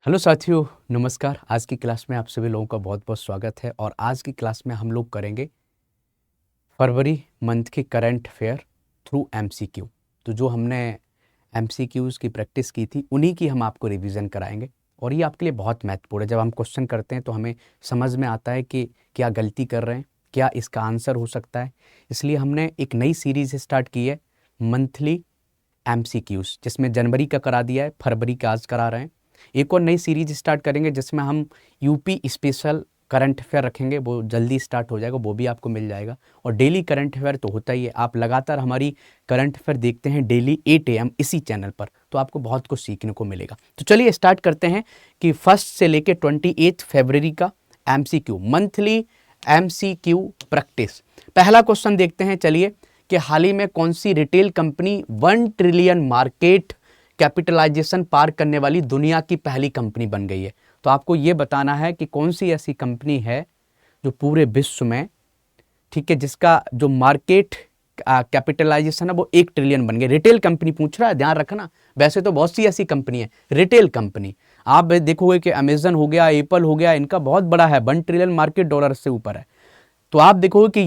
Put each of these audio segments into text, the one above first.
Hello साथियों, नमस्कार। आज की क्लास में आप सभी लोगों का बहुत बहुत स्वागत है। और आज की क्लास में हम लोग करेंगे फरवरी मंथ के करंट अफेयर थ्रू एमसीक्यू। तो जो हमने एमसीक्यूज़ की प्रैक्टिस की थी उन्हीं की हम आपको रिवीजन कराएंगे। और ये आपके लिए बहुत महत्वपूर्ण है। जब हम क्वेश्चन करते हैं तो हमें समझ में आता है कि क्या गलती कर रहे हैं, क्या इसका आंसर हो सकता है। इसलिए हमने एक नई सीरीज स्टार्ट की है, मंथली एमसीक्यूज़, जिसमें जनवरी का करा दिया है, फरवरी का आज करा रहे हैं। एक और नई सीरीज स्टार्ट करेंगे जिसमें हम यूपी स्पेशल करंट अफेयर रखेंगे, वो जल्दी स्टार्ट हो जाएगा, वो भी आपको मिल जाएगा। और डेली करंट अफेयर तो होता ही है, आप लगातार हमारी करंट अफेयर देखते हैं डेली 8 AM इसी चैनल पर, तो आपको बहुत कुछ सीखने को मिलेगा। तो चलिए स्टार्ट करते हैं कि 1 से लेके 28 फरवरी का एमसीक्यू, मंथली एमसीक्यू प्रैक्टिस। पहला क्वेश्चन देखते हैं, चलिए, कि हाल ही में कौन सी retail company 1 trillion market capitalisation पार करने वाली दुनिया की पहली कंपनी बन गई है। तो आपको ये बताना है कि कौन सी ऐसी कंपनी है जो पूरे विश्व में, ठीक है, जिसका जो मार्केट कैपिटलाइजेशन है वो 1 ट्रिलियन बन गई। रिटेल कंपनी पूछ रहा है, ध्यान रखना। वैसे तो बहुत सी ऐसी कंपनी है, रिटेल कंपनी आप देखोगे कि अमेजन हो गया, एप्पल हो गया, इनका बहुत बड़ा है, 1 ट्रिलियन मार्केट डॉलर से ऊपर है। तो आप देखोगे कि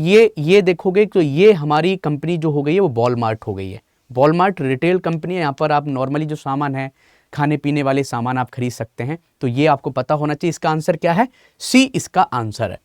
ये देखोगे तो ये हमारी कंपनी जो हो गई है वो वॉलमार्ट हो गई है। वॉलमार्ट रिटेल कंपनी है। यहाँ पर आप नॉर्मली जो सामान है, खाने पीने वाले सामान आप खरीद सकते हैं। तो ये आपको पता होना चाहिए। इसका आंसर क्या है? सी इसका आंसर है।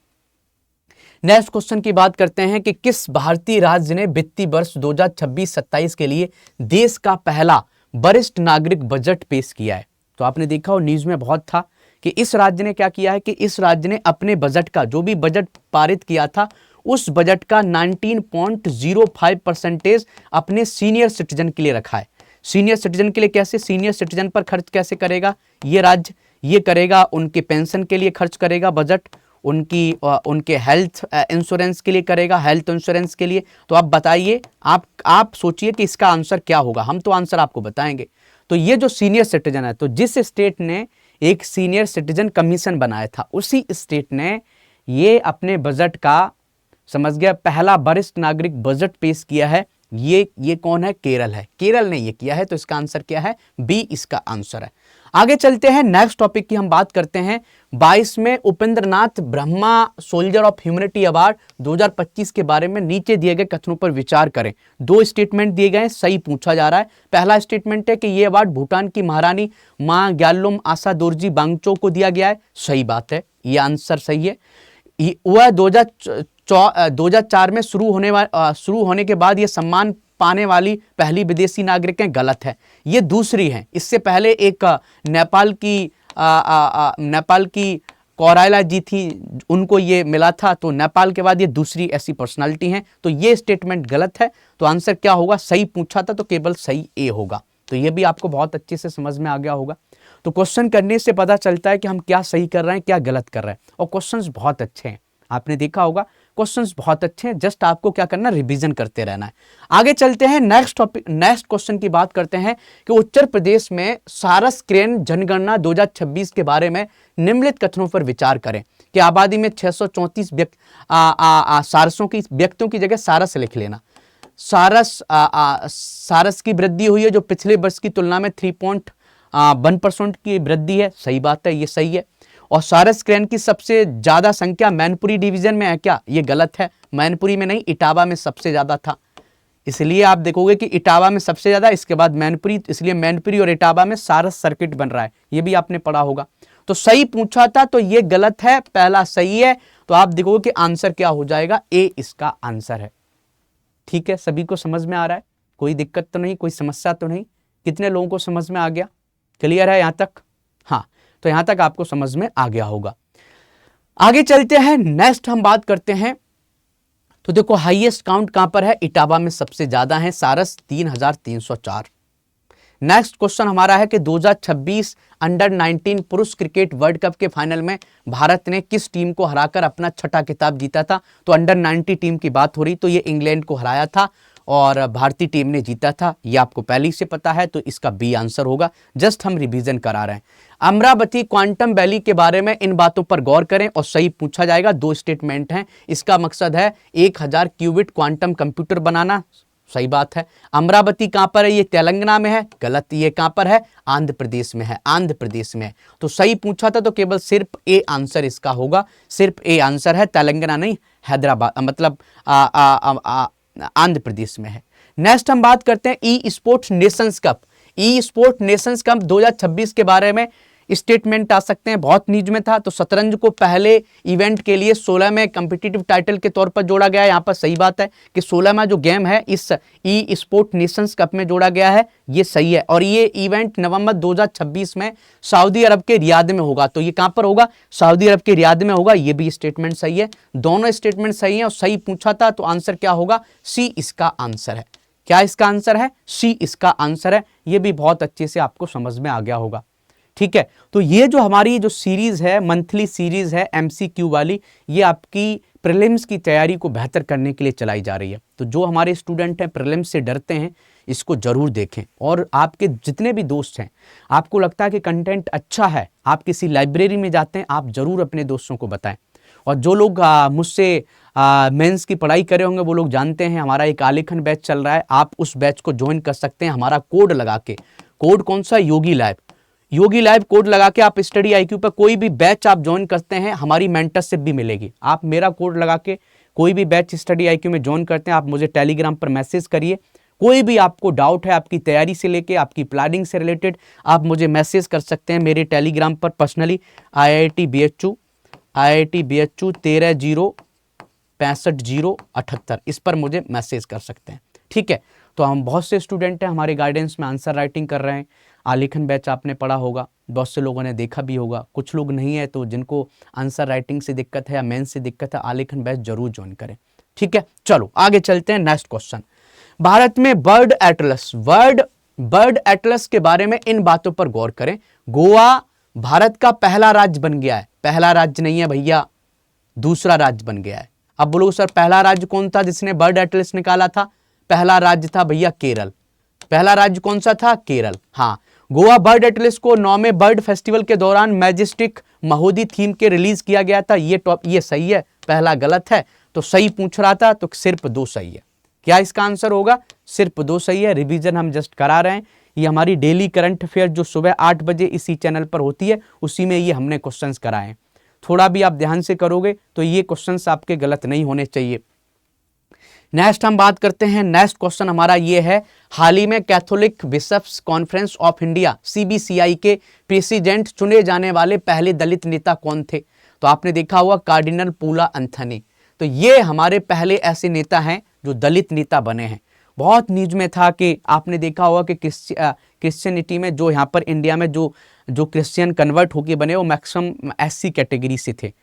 नेक्स्ट क्वेश्चन की बात करते हैं कि किस भारतीय राज्य ने वित्तीय वर्ष 2026-27 के लिए देश का पहला वरिष्ठ नागरिक बजट पेश किया है। तो आपने देखा हो, न्यूज में बहुत था कि इस राज्य ने क्या किया है कि इस राज्य ने अपने बजट का, जो भी बजट पारित किया था, उस बजट का 19.05% अपने सीनियर सिटीजन के लिए रखा है। सीनियर सिटीजन के लिए कैसे? सीनियर सिटीजन पर खर्च कैसे करेगा ये राज्य? ये करेगा उनके पेंशन के लिए खर्च करेगा बजट, उनके हेल्थ इंश्योरेंस के लिए करेगा, हेल्थ इंश्योरेंस के लिए। तो आप बताइए, आप सोचिए कि इसका आंसर क्या होगा। हम तो आंसर आपको बताएंगे। तो ये जो सीनियर सिटीजन है, तो जिस स्टेट ने एक सीनियर सिटीजन कमीशन बनाया था, उसी स्टेट ने ये अपने बजट का, समझ गया, पहला वरिष्ठ नागरिक बजट पेश किया है। ये कौन है? केरल है। केरल ने ये किया है। तो इसका आंसर क्या है? बी इसका आंसर है। आगे चलते हैं, नेक्स्ट टॉपिक की हम बात करते हैं। 22वें Upendranath Brahma soldier of humanity award 2025 के बारे में नीचे दिए गए कथनों पर विचार करें। 2 स्टेटमेंट दिए गए हैं, सही पूछा जा रहा है। पहला स्टेटमेंट है कि यह अवार्ड भूटान की महारानी मां ग्यालुम आशा दोरजी बांगचो को दिया गया है। सही बात है, यह आंसर सही है। वह 2004 में शुरू होने के बाद यह सम्मान पाने वाली पहली विदेशी नागरिक हैं। गलत है, ये दूसरी हैं। इससे पहले एक नेपाल की कोराइला जी थी, उनको ये मिला था। तो नेपाल के बाद ये दूसरी ऐसी पर्सनालिटी हैं। तो ये स्टेटमेंट गलत है। तो आंसर क्या होगा? सही पूछा था तो केवल सही ए होगा। तो ये भी आपको बहुत अच्छे से समझ में आ गया होगा। तो क्वेश्चन करने से पता चलता है कि हम क्या सही कर रहे हैं, क्या गलत कर रहे हैं। और क्वेश्चंस बहुत अच्छे हैं, आपने देखा होगा, क्वेश्चंस बहुत अच्छे हैं। जस्ट आपको क्या करना, रिवीजन करते रहना है। आगे चलते हैं, नेक्स्ट क्वेश्चन की बात करते हैं कि उत्तर प्रदेश में सारस क्रेन जनगणना 2026 के बारे में निम्नलिखित कथनों पर विचार करें कि आबादी में 634 सारसों की व्यक्तियों की जगह सारस लिख लेना। सारस की वृद्धि हुई है जो पिछले वर्ष की तुलना में 3.1% की वृद्धि है। सही बात है, ये सही है। और सारस क्रेन की सबसे ज्यादा संख्या मैनपुरी डिवीजन में है क्या? ये गलत है, मैनपुरी में नहीं, इटावा में सबसे ज्यादा था। इसलिए आप देखोगे कि इटावा में सबसे ज्यादा, इसके बाद मैनपुरी, इसलिए मैनपुरी और इटावा में सारस सर्किट बन रहा है। ये भी आपने पढ़ा होगा। तो सही पूछा था तो ये गलत है, पहला सही है। तो आप देखोगे कि आंसर क्या हो जाएगा? ए इसका आंसर है। ठीक है, सभी को समझ में आ रहा है? कोई दिक्कत तो नहीं, कोई समस्या तो नहीं? कितने लोगों को समझ में आ गया? क्लियर है यहां तक? हाँ, तो यहां तक आपको समझ में आ गया होगा। आगे चलते हैं, नेक्स्ट हम बात करते हैं। तो देखो, हाईएस्ट काउंट कहां पर है? इटावा में सबसे ज्यादा है, सारस 3304। नेक्स्ट क्वेश्चन हमारा है कि 2026 अंडर 19 पुरुष क्रिकेट वर्ल्ड कप के फाइनल में भारत ने किस टीम को हराकर अपना छठा खिताब जीता था? तो अंडर 90 टीम की बात हो रही, तो ये इंग्लैंड को हराया था और भारतीय टीम ने जीता था। ये आपको पहले से पता है, तो इसका बी आंसर होगा। जस्ट हम रिवीजन करा रहे हैं। अमरावती क्वांटम वैली के बारे में इन बातों पर गौर करें और सही पूछा जाएगा। 2 स्टेटमेंट हैं। इसका मकसद है 1000 क्यूबिट क्वांटम कंप्यूटर बनाना, सही बात है। अमरावती कहाँ पर है? ये तेलंगाना में है। गलत। ये कहाँ पर है? आंध्र प्रदेश में है। आंध्र प्रदेश में है। तो सही पूछा था तो केवल सिर्फ ए आंसर इसका होगा, सिर्फ ए आंसर है, तेलंगाना नहीं, हैदराबाद मतलब आंध्र प्रदेश में है। नेक्स्ट हम बात करते हैं ई स्पोर्ट्स नेशंस कप। ई स्पोर्ट नेशंस कप 2026 के बारे में स्टेटमेंट आ सकते हैं, बहुत न्यूज में था। तो शतरंज को पहले इवेंट के लिए 16 में कम्पिटिटिव टाइटल के तौर पर जोड़ा गया है। यहाँ पर सही बात है कि 16वां जो गेम है इस ई स्पोर्ट नेशंस कप में जोड़ा गया है, ये सही है। और ये इवेंट नवंबर 2026 में सऊदी अरब के रियाद में होगा। तो ये कहाँ पर होगा? सऊदी अरब के रियाद में होगा। ये भी स्टेटमेंट सही है, दोनों स्टेटमेंट सही है। और सही पूछा था तो आंसर क्या होगा? सी इसका आंसर है। क्या इसका आंसर है? सी इसका आंसर है। ये भी बहुत अच्छे से आपको समझ में आ गया होगा। ठीक है, तो ये जो हमारी जो सीरीज है, मंथली सीरीज है एमसीक्यू वाली, ये आपकी प्रीलिम्स की तैयारी को बेहतर करने के लिए चलाई जा रही है। तो जो हमारे स्टूडेंट हैं प्रीलिम्स से डरते हैं, इसको जरूर देखें। और आपके जितने भी दोस्त हैं, आपको लगता है कि कंटेंट अच्छा है, आप किसी लाइब्रेरी में जाते हैं, आप जरूर अपने दोस्तों को बताएं। और जो लोग मुझसे मेंस की पढ़ाई करे होंगे वो लोग जानते हैं हमारा एक आलेखन बैच चल रहा है। आप उस बैच को ज्वाइन कर सकते हैं हमारा कोड लगा के। कोड कौन सा? योगी लाइव। योगी लाइव कोड लगा के आप स्टडी आईक्यू पर कोई भी बैच आप ज्वाइन करते हैं, हमारी मेंटरशिप भी मिलेगी। आप मेरा कोड लगा के कोई भी बैच स्टडी आईक्यू में ज्वाइन करते हैं, आप मुझे टेलीग्राम पर मैसेज करिए। कोई भी आपको डाउट है आपकी तैयारी से लेके आपकी प्लानिंग से रिलेटेड, आप मुझे मैसेज कर सकते हैं मेरे टेलीग्राम पर पर्सनली। IIT BHU 13065078, इस पर मुझे मैसेज कर सकते हैं। ठीक है, तो हम बहुत से स्टूडेंट हैं हमारे गाइडेंस में आंसर राइटिंग कर रहे हैं। आलेखन बैच आपने पढ़ा होगा, बहुत से लोगों ने देखा भी होगा, कुछ लोग नहीं है तो जिनको आंसर राइटिंग से दिक्कत है या मेंस से दिक्कत है, आलेखन बैच जरूर ज्वाइन करें। ठीक है, चलो आगे चलते हैं। नेक्स्ट क्वेश्चन, भारत में बर्ड एटलस के बारे में इन बातों पर गौर करें। गोवा भारत का पहला राज्य बन गया है। पहला राज्य नहीं है भैया, दूसरा राज्य बन गया है। अब बोलो सर पहला राज्य कौन था जिसने बर्ड एटलस निकाला था? पहला राज्य था भैया केरल। पहला राज्य कौन सा था? केरल। हाँ, गोवा बर्ड एटलस को 9वें बर्ड फेस्टिवल के दौरान मैजेस्टिक महोदी थीम के रिलीज किया गया था। ये सही है, पहला गलत है। तो सही पूछ रहा था तो सिर्फ 2 सही है। क्या इसका आंसर होगा? सिर्फ 2 सही है। रिवीजन हम जस्ट करा रहे हैं। ये हमारी डेली करंट अफेयर जो सुबह 8 बजे इसी चैनल पर होती है, उसी में ये हमने क्वेश्चंस कराए हैं। थोड़ा भी आप ध्यान से करोगे तो ये क्वेश्चंस आपके गलत नहीं होने चाहिए। नेक्स्ट हम बात करते हैं। नेक्स्ट क्वेश्चन हमारा ये है, हाल ही में Catholic bishops conference of India CBCI के प्रेसिडेंट चुने जाने वाले पहले दलित नेता कौन थे? तो आपने देखा होगा कार्डिनल पूला एंथनी। तो ये हमारे पहले ऐसे नेता हैं जो दलित नेता बने हैं। बहुत न्यूज में था कि आपने देखा होगा कि क्रिश्चियनिटी में जो यहाँ पर इंडिया में जो क्रिश्चियन कन्वर्ट होके बने वो मैक्सिमम SC कैटेगरी से थे।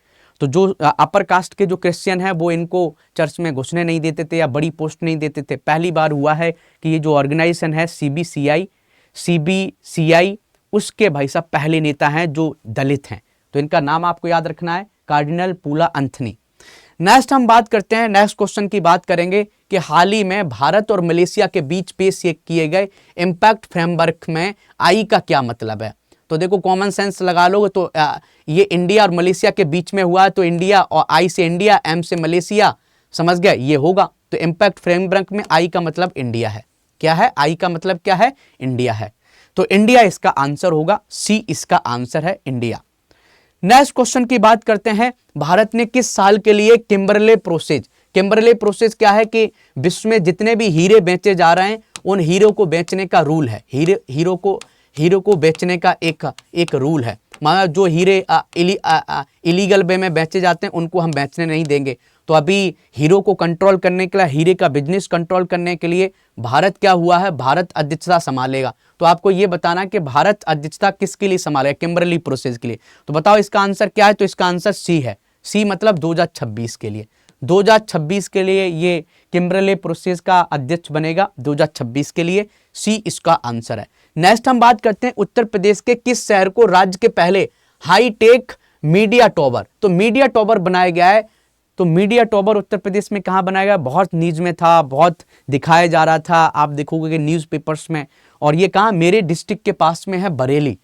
तो जो अपर कास्ट के जो क्रिश्चियन हैं वो इनको चर्च में घुसने नहीं देते थे या बड़ी पोस्ट नहीं देते थे। पहली बार हुआ है कि ये जो ऑर्गेनाइजेशन है CBCI उसके भाई साहब पहले नेता हैं जो दलित हैं। तो इनका नाम आपको याद रखना है, कार्डिनल पूला एंथनी। नेक्स्ट हम बात करते हैं, नेक्स्ट क्वेश्चन की बात करेंगे कि हाल ही में भारत और मलेशिया के बीच पेश किए गए इम्पैक्ट फ्रेमवर्क में आई का क्या मतलब है? तो देखो कॉमन सेंस लगा लोगे तो ये इंडिया और मलेशिया के बीच में हुआ है, तो इंडिया और आई से इंडिया, एम से मलेशिया, समझ गए, ये होगा। तो इम्पैक्ट फ्रेमवर्क में आई का मतलब इंडिया है। क्या है? आई का मतलब क्या है? इंडिया है। तो इंडिया इसका आंसर होगा, सी इसका आंसर है, इंडिया। नेक्स्ट क्वेश्चन की बात करते हैं, भारत ने किस साल के लिए किम्बरले प्रोसेस क्या है कि विश्व में जितने भी हीरे बेचे जा रहे हैं उन हीरो को बेचने का रूल है। हीरो को बेचने का एक रूल है। माना जो हीरे इलीगल वे में बेचे जाते हैं उनको हम बेचने नहीं देंगे। तो अभी हीरो को कंट्रोल करने के लिए, हीरे का बिजनेस कंट्रोल करने के लिए भारत क्या हुआ है? भारत अध्यक्षता संभालेगा। तो आपको ये बताना कि भारत अध्यक्षता किसके लिए संभालेगा? किम्बरली प्रोसेस के लिए। तो बताओ इसका आंसर क्या है? तो इसका आंसर सी है। सी मतलब 2026 के लिए। 2026 के लिए ये किम्बरले प्रोसेस का अध्यक्ष बनेगा, 2026 के लिए। सी इसका आंसर है। नेक्स्ट हम बात करते हैं, उत्तर प्रदेश के किस शहर को राज्य के पहले हाईटेक मीडिया टॉवर, तो मीडिया टॉवर बनाया गया है। तो मीडिया टॉवर उत्तर प्रदेश में कहाँ बनाया गया? बहुत न्यूज में था, बहुत दिखाया जा रहा था, आप देखोगे कि न्यूज़पेपर्स में। और ये कहाँ? मेरे डिस्ट्रिक्ट के पास में है, बरेली।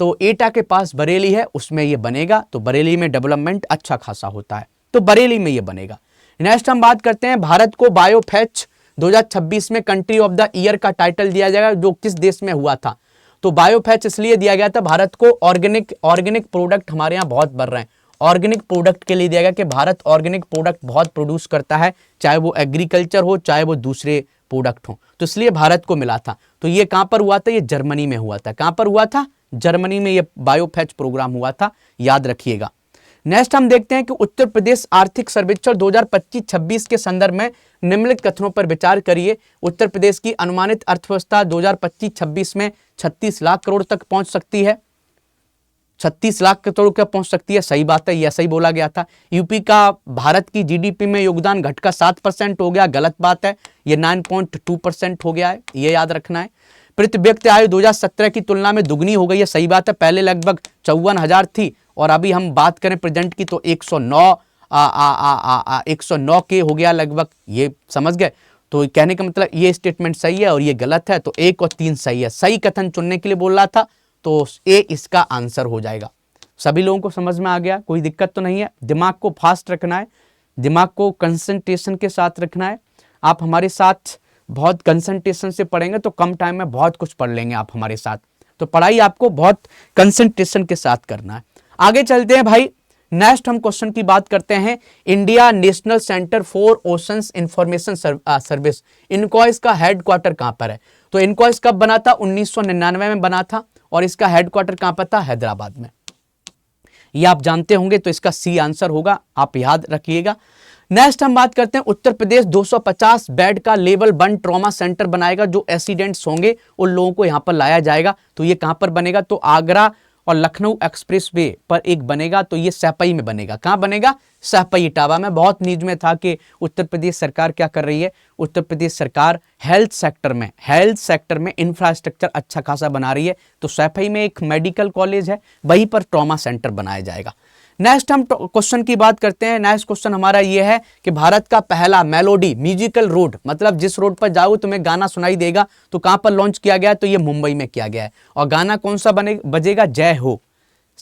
तो एटा के पास बरेली है, उसमें ये बनेगा। तो बरेली में डेवलपमेंट अच्छा खासा होता है, तो बरेली में ये बनेगा। नेक्स्ट हम बात करते हैं, भारत को बायोफेच 2026 में कंट्री ऑफ द ईयर का टाइटल दिया जाएगा जो किस देश में हुआ था। तो बायोफैच इसलिए दिया गया था, भारत को ऑर्गेनिक प्रोडक्ट हमारे यहाँ बहुत बढ़ रहे हैं, ऑर्गेनिक प्रोडक्ट के लिए दिया गया कि भारत ऑर्गेनिक प्रोडक्ट बहुत प्रोड्यूस करता है, चाहे वो एग्रीकल्चर हो चाहे वो दूसरे प्रोडक्ट हो, तो इसलिए भारत को मिला था। तो ये कहां पर हुआ था? ये जर्मनी में हुआ था। कहां पर हुआ था? जर्मनी में ये बायोफैच प्रोग्राम हुआ था, याद रखिएगा। नेक्स्ट हम देखते हैं कि उत्तर प्रदेश आर्थिक सर्वेक्षण 2025-26 के संदर्भ में निम्नलिखित कथनों पर विचार करिए। उत्तर प्रदेश की अनुमानित अर्थव्यवस्था 2025-26 में 36 लाख करोड़ तक पहुंच सकती है। 36 लाख करोड़ तक पहुंच सकती है, सही बात है, यह सही बोला गया था। यूपी का भारत की जीडीपी में योगदान घटकर 7% हो गया, गलत बात है, यह 9.2% हो गया है, यह याद रखना है। प्रति व्यक्ति आयु 2017 की तुलना में दुगनी हो गई है, सही बात है, पहले लगभग 54,000 थी और अभी हम बात करें प्रेजेंट की तो 109 के हो गया लगभग, ये समझ गए। तो कहने का मतलब ये स्टेटमेंट सही है और ये गलत है, तो 1 और 3 सही है। सही कथन चुनने के लिए बोल रहा था, तो ए इसका आंसर हो जाएगा। सभी लोगों को समझ में आ गया, कोई दिक्कत तो नहीं है। दिमाग को फास्ट रखना है, दिमाग को कंसंट्रेशन के साथ रखना है। आप हमारे साथ बहुत कंसंट्रेशन से पढ़ेंगे तो कम टाइम में बहुत कुछ पढ़ लेंगे आप हमारे साथ। तो पढ़ाई आपको बहुत कंसंट्रेशन के साथ करना है। आगे चलते हैं भाई, नेक्स्ट हम क्वेश्चन की बात करते हैं। India national centre for oceans information service, INCOIS का हेडक्वार्टर कहां पर है? तो इनकॉइस कब बना था? 1999 में बना था और इसका हेडक्वार्टर कहां पर था? हैदराबाद में। ये आप जानते होंगे, तो इसका सी आंसर होगा, आप याद रखिएगा। नेक्स्ट हम बात करते हैं, उत्तर प्रदेश 250 बेड का लेवल 1 ट्रॉमा सेंटर बनाएगा। जो एक्सीडेंट्स होंगे उन लोगों को यहां पर लाया जाएगा। तो ये कहां पर बनेगा? तो आगरा और लखनऊ एक्सप्रेसवे पर एक बनेगा, तो ये सैपई में बनेगा। कहां बनेगा? सैपई इटावा में। बहुत न्यूज में था कि उत्तर प्रदेश सरकार क्या कर रही है, उत्तर प्रदेश सरकार हेल्थ सेक्टर में इंफ्रास्ट्रक्चर अच्छा खासा बना रही है। तो सैपई में एक मेडिकल कॉलेज है, वहीं पर ट्रॉमा सेंटर बनाया जाएगा। नेक्स्ट हम क्वेश्चन की बात करते हैं। नेक्स्ट क्वेश्चन हमारा ये है कि भारत का पहला मेलोडी म्यूजिकल रोड, मतलब जिस रोड पर जाओ तुम्हें गाना सुनाई देगा, तो कहां पर लॉन्च किया गया है? तो ये मुंबई में किया गया है। और गाना कौन सा बजेगा? जय हो,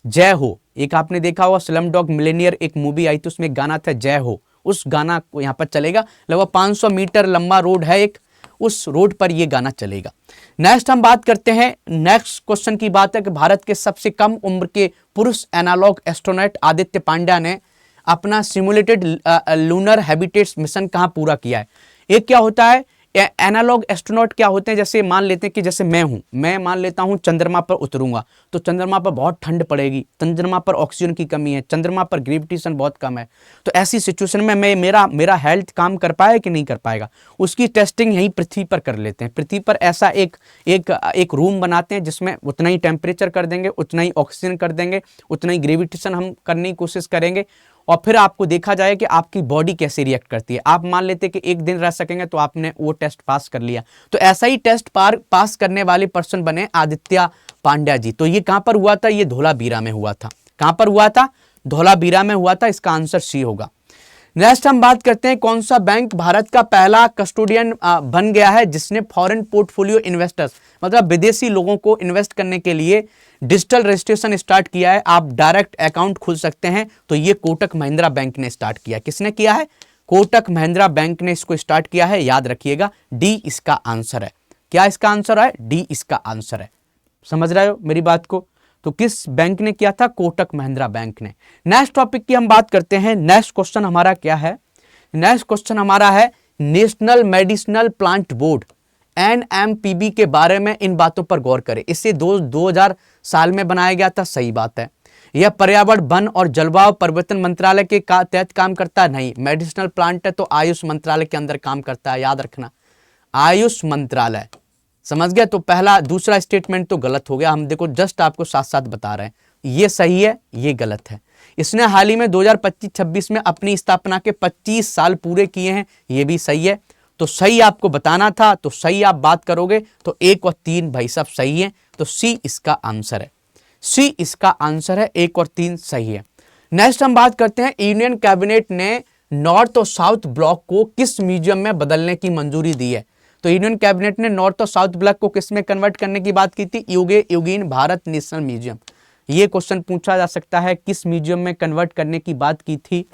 जय हो। एक आपने देखा होगा स्लम डॉग मिलेनियर एक मूवी आई थी, उसमें गाना था जय हो, उस गाना को यहाँ पर चलेगा। लगभग 500 मीटर लंबा रोड है एक, उस रोड पर यह गाना चलेगा। नेक्स्ट हम बात करते हैं, नेक्स्ट क्वेश्चन की बात है कि भारत के सबसे कम उम्र के पुरुष एनालॉग एस्ट्रोनॉट आदित्य पांड्या ने अपना सिमुलेटेड लूनर हैबिटेट्स मिशन कहां पूरा किया है? एक क्या होता है एनालॉग एस्ट्रोनॉट, क्या होते हैं? जैसे मान लेते हैं कि जैसे मैं मान लेता हूं चंद्रमा पर उतरूंगा, तो चंद्रमा पर बहुत ठंड पड़ेगी, चंद्रमा पर ऑक्सीजन की कमी है, चंद्रमा पर ग्रेविटेशन बहुत कम है। तो ऐसी सिचुएशन में मेरा हेल्थ काम कर पाएगा कि नहीं कर पाएगा? उसकी टेस्टिंग यहीं पृथ्वी पर कर लेते हैं। पृथ्वी पर ऐसा एक रूम बनाते हैं जिसमें उतना ही टेम्परेचर कर देंगे, उतना ही ऑक्सीजन कर देंगे, उतना ही ग्रेविटेशन हम करने की कोशिश करेंगे, और फिर आपको देखा जाए कि आपकी बॉडी कैसे रिएक्ट करती है। आप मान लेते कि एक दिन रह सकेंगे, तो आपने वो टेस्ट पास कर लिया। तो ऐसा ही टेस्ट पास करने वाले पर्सन बने आदित्य पांड्या जी। तो ये कहां पर हुआ था? ये धोलावीरा में हुआ था। कहां पर हुआ था? धोलावीरा में हुआ था। इसका आंसर सी होगा। नेक्स्ट हम बात करते हैं, कौन सा बैंक भारत का पहला कस्टोडियन बन गया है जिसने फॉरेन पोर्टफोलियो इन्वेस्टर्स, मतलब विदेशी लोगों को इन्वेस्ट करने के लिए डिजिटल रजिस्ट्रेशन स्टार्ट किया है? आप डायरेक्ट अकाउंट खुल सकते हैं। तो ये कोटक महिंद्रा बैंक ने स्टार्ट किया। किसने किया है? कोटक महिंद्रा बैंक ने इसको स्टार्ट किया है, याद रखिएगा। डी इसका आंसर है। क्या इसका आंसर है? डी इसका आंसर है। समझ रहे हो मेरी बात को? तो किस बैंक ने किया था? कोटक महिंद्रा बैंक ने। नेक्स्ट टॉपिक की हम बात करते हैं। नेक्स्ट क्वेश्चन हमारा क्या है? नेक्स्ट क्वेश्चन हमारा है national medicinal plant board NMPB के बारे में इन बातों पर गौर करें। इसे 2000 साल में बनाया गया था, सही बात है। यह पर्यावरण, वन और जलवायु परिवर्तन मंत्रालय के तहत काम करता है? नहीं। मेडिसिनल प्लांट है तो आयुष मंत्रालय के अंदर काम करता है, याद रखना, आयुष मंत्रालय। समझ गए? तो दूसरा स्टेटमेंट तो गलत हो गया। हम देखो जस्ट आपको साथ साथ बता रहे हैं, ये सही है, ये गलत है। इसने हाल ही में 2025-26 में अपनी स्थापना के 25 साल पूरे किए हैं, ये भी सही है। तो सही आपको बताना था, तो सही आप बात करोगे तो 1 और 3 भाई सब सही है। तो सी इसका आंसर है, सी इसका आंसर है, 1 और 3 सही है। नेक्स्ट हम बात करते हैं, यूनियन कैबिनेट ने नॉर्थ और साउथ ब्लॉक को किस म्यूजियम में बदलने की मंजूरी दी है? तो यूनियन कैबिनेट ने नॉर्थ और साउथ ब्लॉक को किस में कन्वर्ट करने की बात की थी? यूगीन भारत नेशनल म्यूजियम। ये क्वेश्चन पूछा जा सकता है, किस म्यूजियम में कन्वर्ट करने की बात की थी?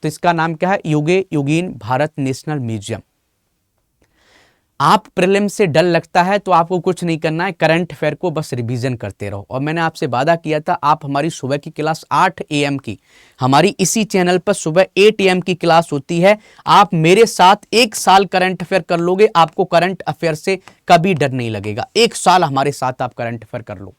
तो इसका नाम क्या है? यूगीन भारत नेशनल म्यूजियम। आप प्रीलिम से डर लगता है तो आपको कुछ नहीं करना है, करंट अफेयर को बस रिवीजन करते रहो। और मैंने आपसे वादा किया था, आप हमारी सुबह की क्लास 8 AM की हमारी इसी चैनल पर सुबह 8 AM की क्लास होती है। आप मेरे साथ 1 साल करंट अफेयर कर लोगे, आपको करंट अफेयर से कभी डर नहीं लगेगा। 1 साल हमारे साथ आप करंट अफेयर कर लो।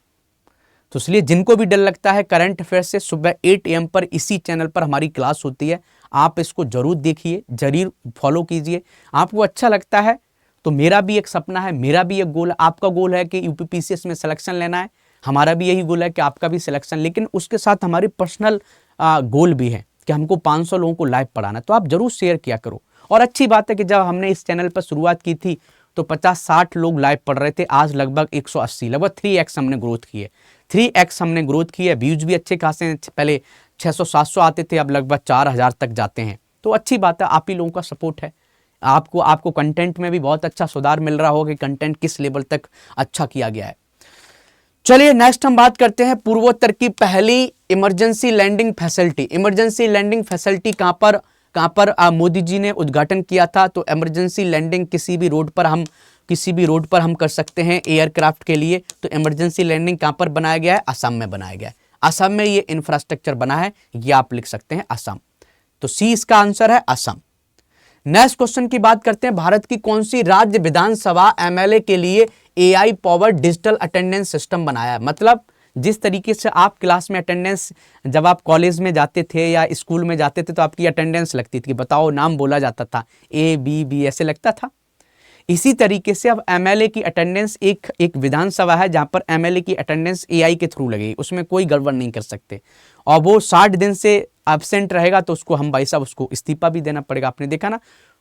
तो इसलिए जिनको भी डर लगता है करंट अफेयर से, सुबह 8 AM पर इसी चैनल पर हमारी क्लास होती है। आप इसको जरूर देखिए, जरूर फॉलो कीजिए। आपको अच्छा लगता है तो मेरा भी एक सपना है, मेरा भी एक गोल है, आपका गोल है कि यूपीपीसीएस में सिलेक्शन लेना है, हमारा भी यही गोल है कि आपका भी सिलेक्शन। लेकिन उसके साथ हमारी पर्सनल गोल भी है कि हमको 500 लोगों को लाइव पढ़ाना है। तो आप जरूर शेयर किया करो। और अच्छी बात है कि जब हमने इस चैनल पर शुरुआत की थी तो 50-60 लोग लाइव पढ़ रहे थे, आज लगभग 180, लगभग 3x हमने ग्रोथ की है। 3x हमने ग्रोथ की है। व्यूज भी अच्छे खासे हैं, पहले 600-700 आते थे, अब लगभग 4000 तक जाते हैं। तो अच्छी बात है, आप ही लोगों का सपोर्ट है। आपको कंटेंट में भी बहुत अच्छा सुधार मिल रहा होगा कि कंटेंट किस लेवल तक अच्छा किया गया है। चलिए नेक्स्ट हम बात करते हैं पूर्वोत्तर की पहली emergency landing facility. Emergency landing facility कहां पर मोदी जी ने उद्घाटन किया था। तो इमरजेंसी लैंडिंग किसी भी रोड पर हम कर सकते हैं एयरक्राफ्ट के लिए। तो इमरजेंसी लैंडिंग कहां पर बनाया गया है? असम में बनाया गया है। असम में ये इंफ्रास्ट्रक्चर बना है, ये आप लिख सकते हैं असम। तो सी इसका आंसर है असम। नेक्स्ट क्वेश्चन की बात करते हैं, भारत की कौन सी राज्य विधानसभा MLA के लिए AI power digital attendance system बनाया है? मतलब जिस तरीके से आप क्लास में अटेंडेंस, जब आप कॉलेज में जाते थे या स्कूल में जाते थे तो आपकी अटेंडेंस लगती थी, बताओ नाम बोला जाता था, A B ऐसे लगता था। इसी तरीके से अब MLA की अटेंडेंस, एक विधानसभा है जहां पर MLA की अटेंडेंस AI के थ्रू लगेगी, उसमें कोई गड़बड़ नहीं कर सकते। और वो 60 दिन से एब्सेंट रहेगा तो उसको हम भाई साहब उसको इस्तीफा भी देना पड़ेगा। आपने देखा ना,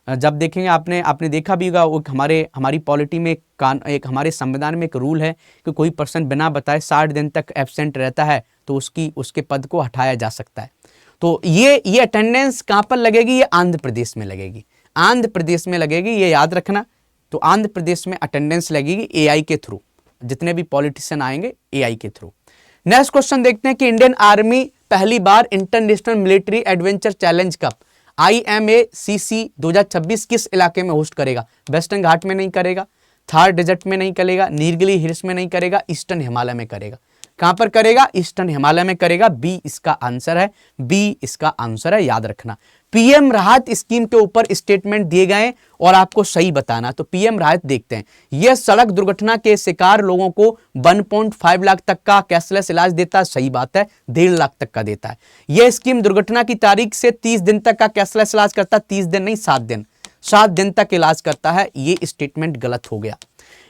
जब देखेंगे आपने देखा भी होगा, वो हमारी पॉलिटी में एक हमारे संविधान में एक रूल है कि कोई पर्सन बिना बताए 60 दिन तक एब्सेंट रहता है तो उसके पद को हटाया जा सकता है। तो ये अटेंडेंस कहाँ पर लगेगी? ये आंध्र प्रदेश में लगेगी, आंध्र प्रदेश में लगेगी, ये याद रखना। तो आंध्र प्रदेश में अटेंडेंस लगेगी AI के थ्रू, जितने भी पॉलिटिशियन आएंगे AI के थ्रू। नेक्स्ट क्वेश्चन देखते हैं कि इंडियन आर्मी पहली बार international military adventure challenge cup IMACC 2026 किस इलाके में होस्ट करेगा? वेस्टर्न घाट में नहीं करेगा, थार डेजर्ट में नहीं करेगा, नीलगिरी हिल्स में नहीं करेगा, ईस्टर्न हिमालय में करेगा। कहां पर करेगा? ईस्टर्न हिमालय में करेगा। बी इसका आंसर है, बी इसका आंसर है, याद रखना। PM राहत स्कीम के ऊपर स्टेटमेंट दिए गए और आपको सही बताना। तो PM राहत देखते हैं, यह सड़क दुर्घटना के शिकार लोगों को 1.5 लाख तक का कैशलेस इलाज देता है, सही बात है, 1.5 लाख तक का देता है। यह स्कीम दुर्घटना की तारीख से 30 दिन तक का कैशलेस इलाज करता है, 30 दिन नहीं 7 दिन तक इलाज करता है। ये स्टेटमेंट गलत हो गया।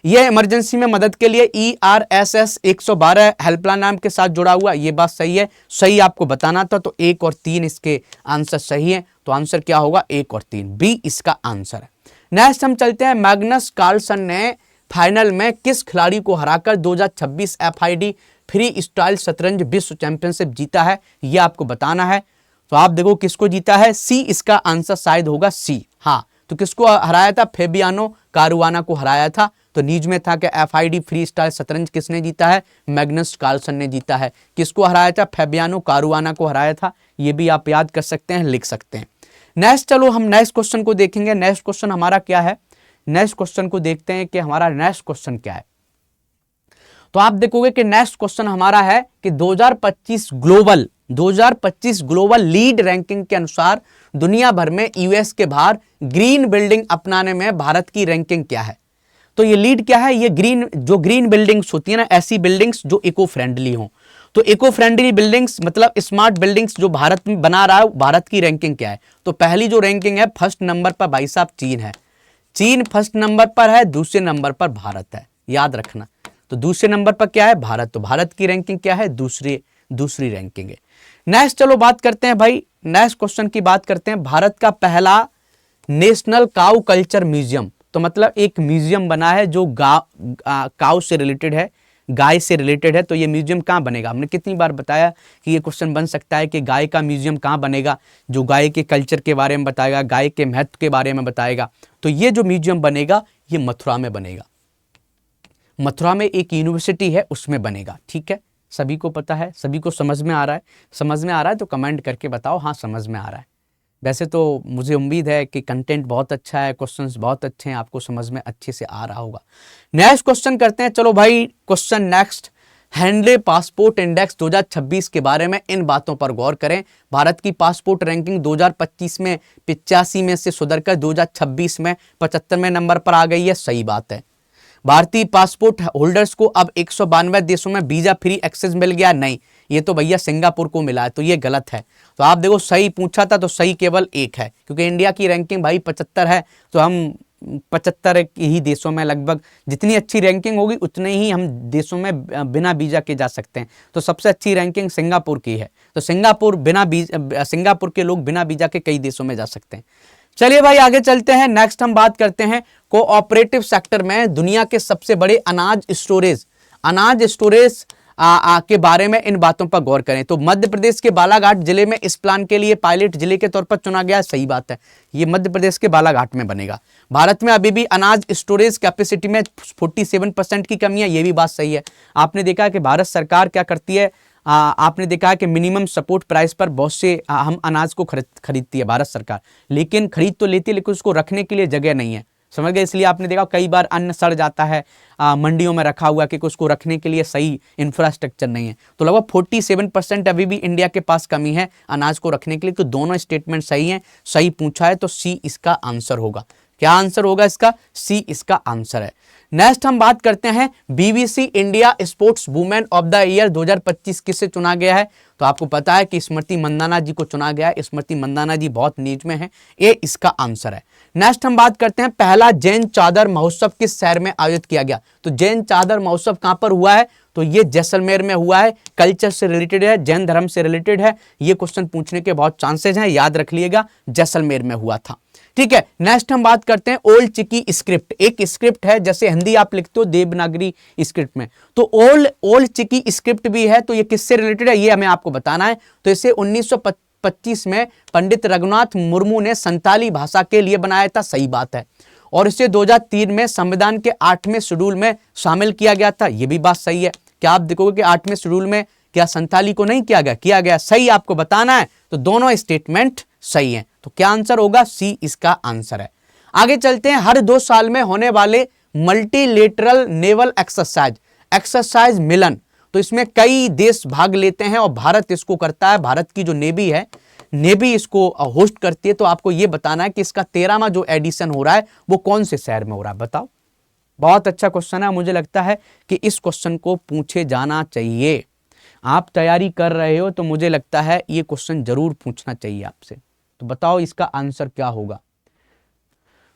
यह इमरजेंसी में मदद के लिए ERSS 112 हेल्पलाइन नाम के साथ जुड़ा हुआ, ये बात सही है, सही आपको बताना था। तो 1 और 3 इसके आंसर सही है। तो आंसर क्या होगा? 1 और 3, बी इसका आंसर है। नेक्स्ट हम चलते हैं, मैग्नस कार्लसन ने फाइनल में किस खिलाड़ी को हराकर 2026 FID फ्री स्टाइल शतरंज विश्व चैंपियनशिप जीता है? यह आपको बताना है। तो आप देखो किसको जीता है, सी इसका आंसर शायद होगा, सी। हाँ, तो किसको हराया था? फेबियानो कारुआना को हराया था। तो न्यूज में था कि FID फ्री स्टाइल शतरंज किसने जीता है? मैग्नस कार्लसन ने जीता है। किसको हराया था? फेबियानो कारुआना को हराया था। ये भी आप याद कर सकते हैं, लिख सकते हैं। नेक्स्ट चलो हम नेक्स्ट क्वेश्चन को देखेंगे। नेक्स्ट क्वेश्चन हमारा क्या है? नेक्स्ट क्वेश्चन को देखते हैं कि हमारा नेक्स्ट क्वेश्चन क्या है। तो आप देखोगे कि नेक्स्ट क्वेश्चन हमारा है कि 2025 ग्लोबल लीड रैंकिंग के अनुसार दुनिया भर में US के बाहर ग्रीन बिल्डिंग अपनाने में भारत की रैंकिंग क्या है? तो ये लीड क्या है? ये ग्रीन बिल्डिंग्स होती है ना, ऐसी बिल्डिंग्स जो इको फ्रेंडली हो। तो इको फ्रेंडली बिल्डिंग्स मतलब स्मार्ट बिल्डिंग्स जो भारत में बना रहा है, भारत की रैंकिंग क्या है? तो पहली जो रैंकिंग है, फर्स्ट नंबर पर भाई साहब चीन है। चीन फर्स्ट नंबर पर है, दूसरे नंबर पर भारत है, याद रखना। तो दूसरे नंबर पर क्या है? भारत। तो भारत की रैंकिंग क्या है? दूसरी रैंकिंग है। नेक्स्ट चलो बात करते हैं भाई, नेक्स्ट क्वेश्चन की बात करते हैं। भारत का पहला नेशनल काउ कल्चर म्यूजियम, तो मतलब एक म्यूजियम बना है जो काउ से रिलेटेड है, गाय से रिलेटेड है। तो ये म्यूजियम कहाँ बनेगा? हमने कितनी बार बताया कि ये क्वेश्चन बन सकता है कि गाय का म्यूजियम कहाँ बनेगा, जो गाय के कल्चर के बारे में बताएगा, गाय के महत्व के बारे में बताएगा। तो ये जो म्यूजियम बनेगा ये मथुरा में बनेगा। मथुरा में एक यूनिवर्सिटी है, उसमें बनेगा। ठीक है, सभी को पता है, सभी को समझ में आ रहा है? समझ में आ रहा है तो कमेंट करके बताओ हाँ समझ में आ रहा है। वैसे तो मुझे उम्मीद है कि कंटेंट बहुत अच्छा है, क्वेश्चंस बहुत अच्छे हैं, आपको समझ में अच्छे से आ रहा होगा। नेक्स्ट क्वेश्चन करते हैं। चलो भाई, question next, Henley passport index 2026 के बारे में इन बातों पर गौर करें। भारत की पासपोर्ट रैंकिंग 2025 में 85 में से सुधरकर 2026 में 75वें नंबर पर आ गई है, सही बात है। भारतीय पासपोर्ट होल्डर्स को अब 192 देशों में वीजा फ्री एक्सेस मिल गया, नहीं, ये तो भैया सिंगापुर को मिला है, तो ये गलत है। तो आप देखो, सही पूछा था तो सही केवल एक है, क्योंकि इंडिया की रैंकिंग भाई 75 है, तो हम 75 ही देशों में लगभग जितनी अच्छी रैंकिंग होगी उतने ही हम देशों में बिना वीजा के जा सकते हैं। तो सबसे अच्छी रैंकिंग सिंगापुर की है, तो सिंगापुर के लोग बिना वीजा के कई देशों में जा सकते हैं। चलिए भाई आगे चलते हैं। नेक्स्ट हम बात करते हैं कोऑपरेटिव सेक्टर में दुनिया के सबसे बड़े अनाज स्टोरेज के बारे में इन बातों पर गौर करें। तो मध्य प्रदेश के बालाघाट जिले में इस प्लान के लिए पायलट जिले के तौर पर चुना गया, सही बात है, ये मध्य प्रदेश के बालाघाट में बनेगा। भारत में अभी भी अनाज स्टोरेज कैपेसिटी में 47% की कमी है, ये भी बात सही है। आपने देखा है कि भारत सरकार क्या करती है, आपने देखा है कि मिनिमम सपोर्ट प्राइस पर बहुत से हम अनाज को खरीदती है भारत सरकार, लेकिन खरीद तो लेती है लेकिन उसको रखने के लिए जगह नहीं है, समझ गए। इसलिए आपने देखा कई बार अन्न सड़ जाता है मंडियों में रखा हुआ, कि उसको रखने के लिए सही इंफ्रास्ट्रक्चर नहीं है। तो लगभग 47% अभी भी इंडिया के पास कमी है अनाज को रखने के लिए। तो दोनों स्टेटमेंट सही हैं, सही पूछा है तो सी इसका आंसर होगा। क्या आंसर होगा इसका? सी इसका आंसर है। नेक्स्ट हम बात करते हैं BBC India sports women of the year 2025 किसे चुना गया है। तो आपको पता है कि स्मृति मंदाना जी को चुना गया है। स्मृति मंदाना जी बहुत नीच में है, ये इसका आंसर है। नेक्स्ट हम बात करते हैं पहला जैन चादर महोत्सव किस शहर में आयोजित किया गया। तो जैन चादर महोत्सव कहां पर हुआ है? तो ये जैसलमेर में हुआ है। कल्चर से रिलेटेड है, जैन धर्म से रिलेटेड है, ये क्वेश्चन पूछने के बहुत चांसेस हैं, याद रख लिएगा, जैसलमेर में हुआ था। ठीक है, नेक्स्ट हम बात करते हैं ओल्ड चिकी स्क्रिप्ट। एक स्क्रिप्ट है, जैसे हिंदी आप लिखते हो देवनागरी स्क्रिप्ट में, तो ओल्ड चिकी स्क्रिप्ट भी है। तो ये किससे रिलेटेड है ये हमें आपको बताना है। तो इसे 1925 में पंडित रघुनाथ मुर्मू ने संताली भाषा के लिए बनाया था, सही बात है। और इसे 2003 में संविधान के 8वें शेड्यूल में शामिल किया गया था, यह भी बात सही है। क्या आप देखोगे कि 8वें शेड्यूल में क्या संताली को नहीं किया गया? किया गया, सही आपको बताना है। तो दोनों स्टेटमेंट सही हैं। तो क्या आंसर होगा? सी इसका आंसर है। आगे चलते हैं। हर 2 साल में होने वाले मल्टीलेटरल नेवल एक्सरसाइज मिलन, तो इसमें कई देश भाग लेते हैं और भारत इसको करता है। भारत की जो नेवी है, नेवी इसको होस्ट करती है। तो आपको यह बताना है कि इसका 13वां जो एडिशन हो रहा है वो कौन से शहर में हो रहा है, बताओ। बहुत अच्छा क्वेश्चन है, मुझे लगता है कि इस क्वेश्चन को पूछे जाना चाहिए। आप तैयारी कर रहे हो तो मुझे लगता है ये क्वेश्चन जरूर पूछना चाहिए आपसे। तो बताओ इसका आंसर क्या होगा।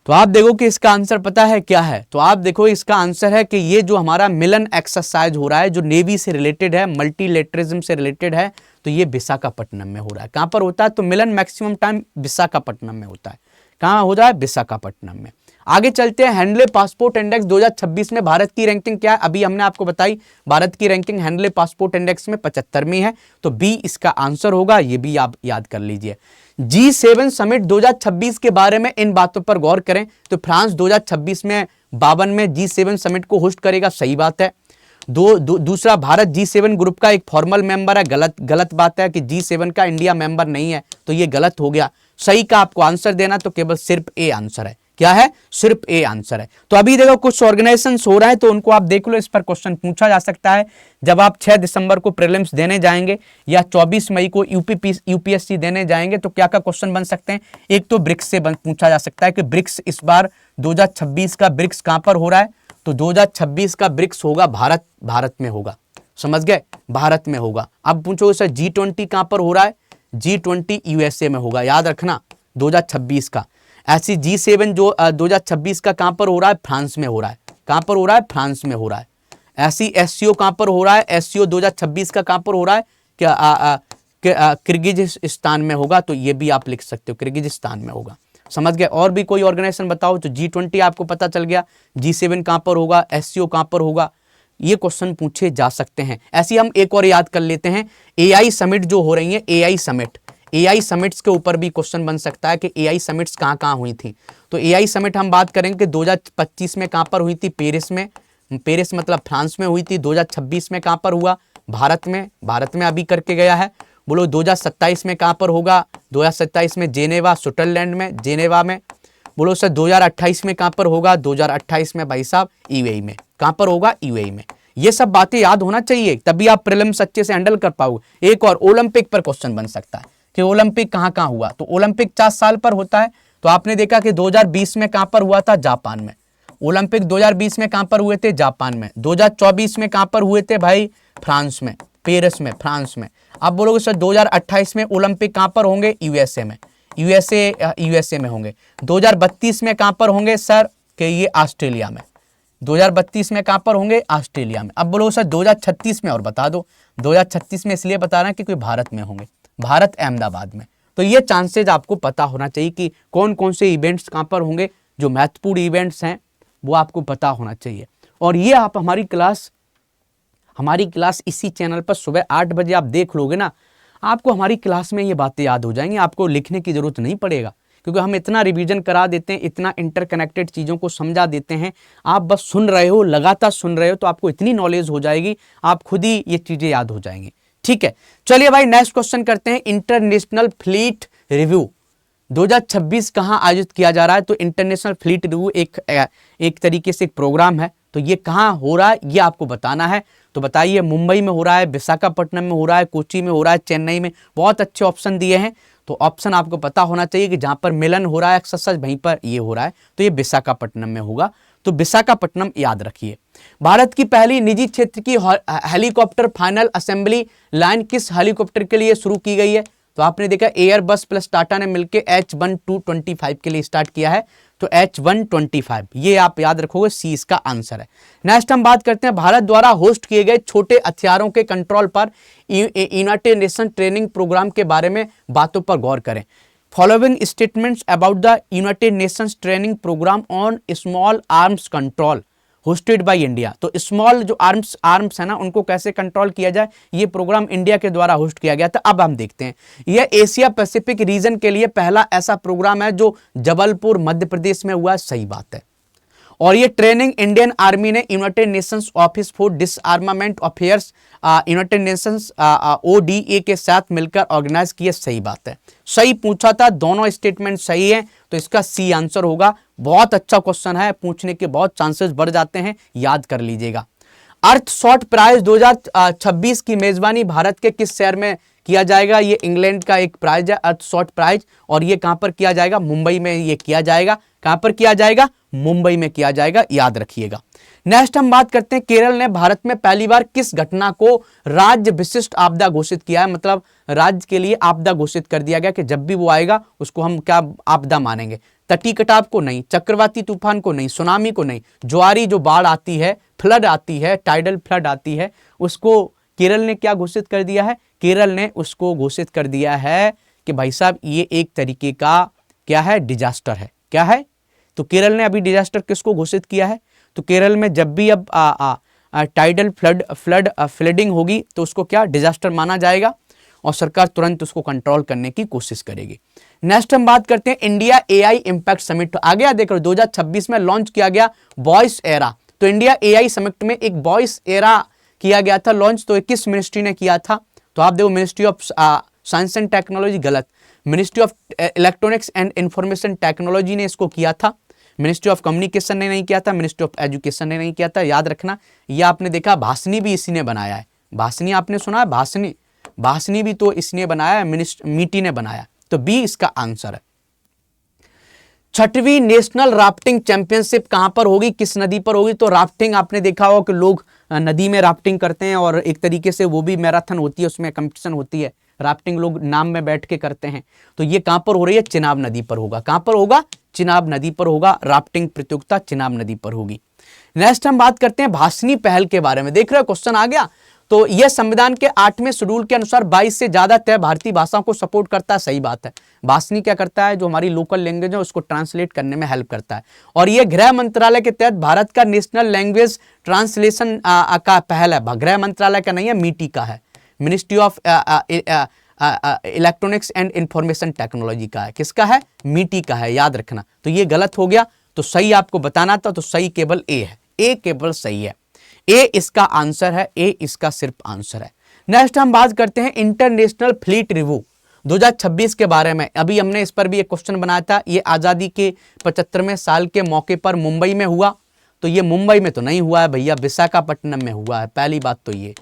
तो आप देखो कि इसका आंसर पता है क्या है। तो आप देखो इसका आंसर है कि ये जो हमारा मिलन एक्सरसाइज हो रहा है, जो नेवी से रिलेटेड है, मल्टीलेटरिज्म से रिलेटेड है, तो ये विशाखापट्टनम में हो रहा है। कहां पर होता है? तो मिलन मैक्सिमम टाइम विशाखापट्टनम में होता है। कहां हो रहा है? विशाखापट्टनम में। आगे चलते हैं। हैंडले पासपोर्ट इंडेक्स 2026 में भारत की रैंकिंग क्या है? अभी हमने आपको बताई, भारत की रैंकिंग हैंडले पासपोर्ट इंडेक्स में 75वीं है। तो बी इसका आंसर होगा, ये भी आप याद कर लीजिए। G7 समिट 2026 के बारे में इन बातों पर गौर करें। तो फ्रांस 2026 में 52 में G7 समिट को होस्ट करेगा, सही बात है। दूसरा, भारत G7 ग्रुप का एक फॉर्मल मेंबर है, गलत बात है कि G7 का इंडिया मेंबर नहीं है, तो ये गलत हो गया। सही का आपको आंसर देना, तो केवल सिर्फ ए आंसर है। क्या है? सिर्फ ए आंसर है। तो अभी देखो कुछ ऑर्गेनाइजेशन हो रहा है, तो उनको आप देख लो, इस पर क्वेश्चन पूछा जा सकता है। जब आप 6 दिसंबर को प्रीलिम्स देने जाएंगे या 24 मई को यूपीएससी देने जाएंगे, तो क्या क्या क्वेश्चन बन सकते हैं। एक तो ब्रिक्स से पूछा जा सकता है कि ब्रिक्स इस बार 2026 का ब्रिक्स कहां पर हो रहा है। तो 2026 का ब्रिक्स होगा भारत में होगा, समझ गए, भारत में होगा। अब पूछो सर G20 कहां पर हो रहा है? G20 यूएसए में होगा, याद रखना 2026 का। ऐसी G7 जो 2026 का कहां पर हो रहा है? फ्रांस में हो रहा है। कहां पर हो रहा है? फ्रांस में हो रहा है। ऐसी एससीओ कहां पर हो रहा है? एससीओ 2026 का कहां पर हो रहा है? क्या किर्गिजिस्तान में होगा। तो ये भी आप लिख सकते हो, किर्गिजिस्तान में होगा, समझ गए। और भी कोई ऑर्गेनाइजेशन बताओ। तो G20 आपको पता चल गया, G7 कहां पर होगा, एससीओ कहां पर होगा, ये क्वेश्चन पूछे जा सकते हैं। ऐसे हम एक और याद कर लेते हैं, एआई समिट जो हो रही है, एआई समिट्स के ऊपर भी क्वेश्चन बन सकता है कि एआई समिट्स कहां कहां हुई थी। तो एआई समिट हम बात करेंगे कि 2025 में कहां पर हुई थी? पेरिस में, पेरिस मतलब फ्रांस में हुई थी। 2026 में कहां पर हुआ? भारत में अभी करके गया है। बोलो 2027 में कहाँ पर होगा? 2027 में जेनेवा, स्विट्जरलैंड में, जेनेवा में। बोलो सर 2028 में कहाँ पर होगा? 2028 में भाई साहब यूएई में। कहाँ पर होगा? यूएई में। ये सब बातें याद होना चाहिए, तभी आप प्रीलिम्स अच्छे से हैंडल कर पाओगे। एक और ओलंपिक पर क्वेश्चन बन सकता है कि ओलंपिक कहाँ कहाँ हुआ, तो ओलंपिक 4 साल पर होता है। तो आपने देखा कि 2020 में कहाँ पर हुआ था? जापान में। ओलंपिक 2020 में कहाँ पर हुए थे? जापान में। 2024 में कहाँ पर हुए थे भाई? फ्रांस में, पेरिस में, फ्रांस में। आप बोलोगे सर 2028 में ओलंपिक कहाँ पर होंगे? यूएसए में। यूएसए में होंगे। 2032 में कहाँ पर होंगे सर? कि ये ऑस्ट्रेलिया में। 2032 में कहाँ पर होंगे? ऑस्ट्रेलिया में। अब बोलो सर 2036 में और बता दो। 2036 में इसलिए बता रहे हैं क्योंकि भारत में होंगे, भारत अहमदाबाद में। तो ये चांसेज आपको पता होना चाहिए कि कौन कौन से इवेंट्स कहाँ पर होंगे, जो महत्वपूर्ण इवेंट्स हैं वो आपको पता होना चाहिए। और ये आप हमारी क्लास इसी चैनल पर सुबह 8 बजे आप देख लोगे ना, आपको हमारी क्लास में ये बातें याद हो जाएंगी, आपको लिखने की जरूरत नहीं पड़ेगा, क्योंकि हम इतना रिवीजन करा देते हैं, इतना इंटरकनेक्टेड चीज़ों को समझा देते हैं। आप बस सुन रहे हो, लगातार सुन रहे हो, तो आपको इतनी नॉलेज हो जाएगी, आप खुद ही ये चीज़ें याद हो जाएंगी। ठीक है, चलिए भाई नेक्स्ट क्वेश्चन करते हैं। इंटरनेशनल फ्लीट रिव्यू 2026 कहाँ आयोजित किया जा रहा है? तो इंटरनेशनल फ्लीट रिव्यू एक तरीके से एक प्रोग्राम है, तो ये कहाँ हो रहा है ये आपको बताना है। तो बताइए, मुंबई में हो रहा है, विशाखापट्टनम में हो रहा है, कोची में हो रहा है, चेन्नई में। बहुत अच्छे ऑप्शन दिए हैं, तो ऑप्शन आपको पता होना चाहिए कि जहां पर मिलन हो रहा है एक्सरसाइज वहीं पर ये हो रहा है, तो ये विशाखापट्टनम में होगा। तो विशाखापट्टनम याद रखिए। भारत की पहली निजी क्षेत्र की हेलीकॉप्टर फाइनल असेंबली लाइन किस हेलीकॉप्टर के लिए शुरू की गई है? तो आपने देखा एयरबस प्लस टाटा ने मिलकर H1225 के लिए स्टार्ट किया है, तो H125 ये आप याद रखोगे, सी इसका आंसर है। नेक्स्ट हम बात करते हैं भारत द्वारा होस्ट किए गए छोटे हथियारों के कंट्रोल पर यूनाइटेड नेशन ट्रेनिंग प्रोग्राम के बारे में बातों पर गौर करें। Following statements about the United Nations training programme on small arms control hosted by India. तो स्मॉल जो आर्म्स है ना, उनको कैसे कंट्रोल किया जाए, ये प्रोग्राम इंडिया के द्वारा होस्ट किया गया था। अब हम देखते हैं, यह एशिया पैसिफिक रीजन के लिए पहला ऐसा प्रोग्राम है जो जबलपुर मध्य प्रदेश में हुआ है। सही बात है। और ये ट्रेनिंग इंडियन आर्मी ने United Nations office for डिसआर्मामेंट affairs United Nations ODA के साथ मिलकर ऑर्गेनाइज की है। सही बात है, सही पूछा था, दोनों स्टेटमेंट सही है, तो इसका सी आंसर होगा। बहुत अच्छा क्वेश्चन है, पूछने के बहुत चांसेस बढ़ जाते हैं, याद कर लीजिएगा। अर्थ शॉट प्राइज 2026 की मेजबानी भारत के किस शहर में किया जाएगा? ये इंग्लैंड का एक प्राइज है, अर्थ शॉट प्राइज, और ये कहां पर किया जाएगा? मुंबई में ये किया जाएगा। कहां पर किया जाएगा? मुंबई में किया जाएगा, याद रखिएगा। नेक्स्ट हम बात करते हैं, केरल ने भारत में पहली बार किस घटना को राज्य विशिष्ट आपदा घोषित किया है? मतलब राज्य के लिए आपदा घोषित कर दिया गया कि जब भी वो आएगा उसको हम क्या आपदा मानेंगे? तटीय कटाव को नहीं, चक्रवाती तूफान को नहीं, सुनामी को नहीं, ज्वारी जो बाढ़ आती है, फ्लड आती है, टाइडल फ्लड आती है, उसको केरल ने क्या घोषित कर दिया है? केरल ने उसको घोषित कर दिया है कि भाई साहब ये एक तरीके का क्या है? डिजास्टर है। क्या है? तो केरल ने अभी डिजास्टर किसको घोषित किया है? तो केरल में जब भी अब टाइडल फ्लडिंग होगी तो उसको क्या डिजास्टर माना जाएगा, और सरकार तुरंत उसको कंट्रोल करने की कोशिश करेगी। नेक्स्ट हम बात करते हैं, इंडिया AI इम्पैक्ट समिट आ गया, देखो 2026 में लॉन्च किया गया वॉइस एरा। तो इंडिया AI समिट में एक वॉइस एरा किया गया था लॉन्च, तो किस मिनिस्ट्री ने किया था? तो आप देखो, ministry of science and technology, गलत, ministry of electronics and information technology ने इसको किया था। मिनिस्ट्री ऑफ कम्युनिकेशन ने नहीं किया था, मिनिस्ट्री ऑफ एजुकेशन ने नहीं किया था, याद रखना। यह आपने देखा, भाषणी भी इसी ने बनाया है। भाषणी आपने सुना है? भाषणी भी तो इसने बनाया है, मीटी ने बनाया। तो बी इसका आंसर है। 6वीं नेशनल राफ्टिंग चैंपियनशिप कहां पर होगी, किस नदी पर होगी? तो राफ्टिंग आपने देखा होगा कि लोग नदी में राफ्टिंग करते हैं, और एक तरीके से वो भी मैराथन होती है, उसमें कंपटीशन होती है, राफ्टिंग लोग नाव में बैठ के करते हैं। तो ये कहां पर हो रही है? चिनाब नदी पर होगा। कहां पर होगा? चिनाब नदी पर होगा। राफ्टिंग प्रतियोगिता चिनाब नदी पर होगी। नेक्स्ट हम बात करते हैं भाषणी पहल के बारे में। देख रहे हो, क्वेश्चन आ गया। तो यह संविधान के 8वें शेड्यूल के अनुसार 22 से ज्यादा तय भारतीय भाषाओं को सपोर्ट करता है। सही बात है। भाषणी क्या करता है? जो हमारी लोकल लैंग्वेज है उसको ट्रांसलेट करने में हेल्प करता है। और यह गृह मंत्रालय के तहत भारत का नेशनल लैंग्वेज ट्रांसलेशन का पहल है। गृह मंत्रालय का नहीं है, मीटी का है, ministry of electronics and information technology का है। किसका है? मीटी का है, याद रखना। तो ये गलत हो गया, तो सही आपको बताना था, तो सही केवल ए है, ए केवल सही है, ए इसका आंसर है, ए इसका सिर्फ आंसर है। नेक्स्ट हम बात करते हैं इंटरनेशनल फ्लीट रिव्यू 2026 के बारे में। अभी हमने इस पर भी एक क्वेश्चन बनाया था, ये आज़ादी के 75वें साल के मौके पर मुंबई में हुआ। तो ये मुंबई में तो नहीं हुआ है भैया, विशाखापट्टनम में हुआ है। पहली बात तो ये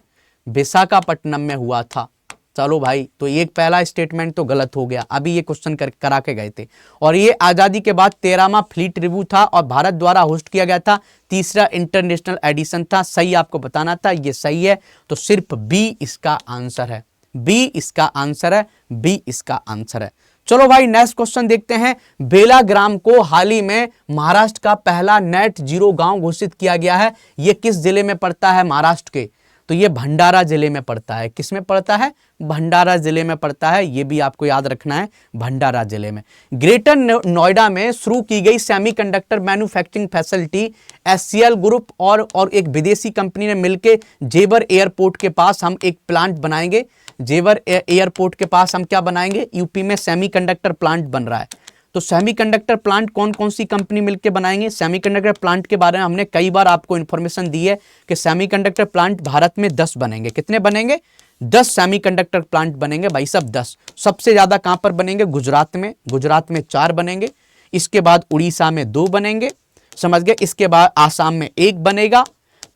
विशाखापट्टनम में हुआ था। चलो भाई, तो एक पहला स्टेटमेंट तो गलत हो गया। अभी ये क्वेश्चन करा के गए थे, और ये आज़ादी के बाद 13वां फ्लीट रिव्यू था और भारत द्वारा होस्ट किया गया था। तीसरा इंटरनेशनल एडिशन था। सही आपको बताना था, ये सही है। तो सिर्फ बी इसका आंसर है, बी इसका आंसर है, बी इसका आंसर है। चलो भाई नेक्स्ट क्वेश्चन देखते हैं। बेलाग्राम को हाल ही में महाराष्ट्र का पहला नेट जीरो गांव घोषित किया गया है। ये किस जिले में पड़ता है महाराष्ट्र के? तो ये भंडारा जिले में पड़ता है। किस में पड़ता है? भंडारा जिले में पड़ता है। ये भी आपको याद रखना है, भंडारा जिले में। ग्रेटर नोएडा में शुरू की गई semiconductor manufacturing facility HCL group और एक विदेशी कंपनी ने मिलकर जेवर एयरपोर्ट के पास हम एक प्लांट बनाएंगे। जेवर एयरपोर्ट के पास हम क्या बनाएंगे? यूपी में सेमीकंडक्टर प्लांट बन रहा है। तो सेमीकंडक्टर प्लांट कौन कौन सी कंपनी मिलकर बनाएंगे? सेमीकंडक्टर प्लांट के बारे में हमने कई बार आपको इंफॉर्मेशन दी है कि सेमीकंडक्टर प्लांट भारत में 10 बनेंगे। कितने बनेंगे? 10 सेमीकंडक्टर प्लांट बनेंगे भाई साहब, 10। सबसे ज्यादा कहां पर बनेंगे? गुजरात में। गुजरात में 4 बनेंगे। इसके बाद उड़ीसा में 2 बनेंगे, समझ गए। इसके बाद आसाम में 1 बनेगा,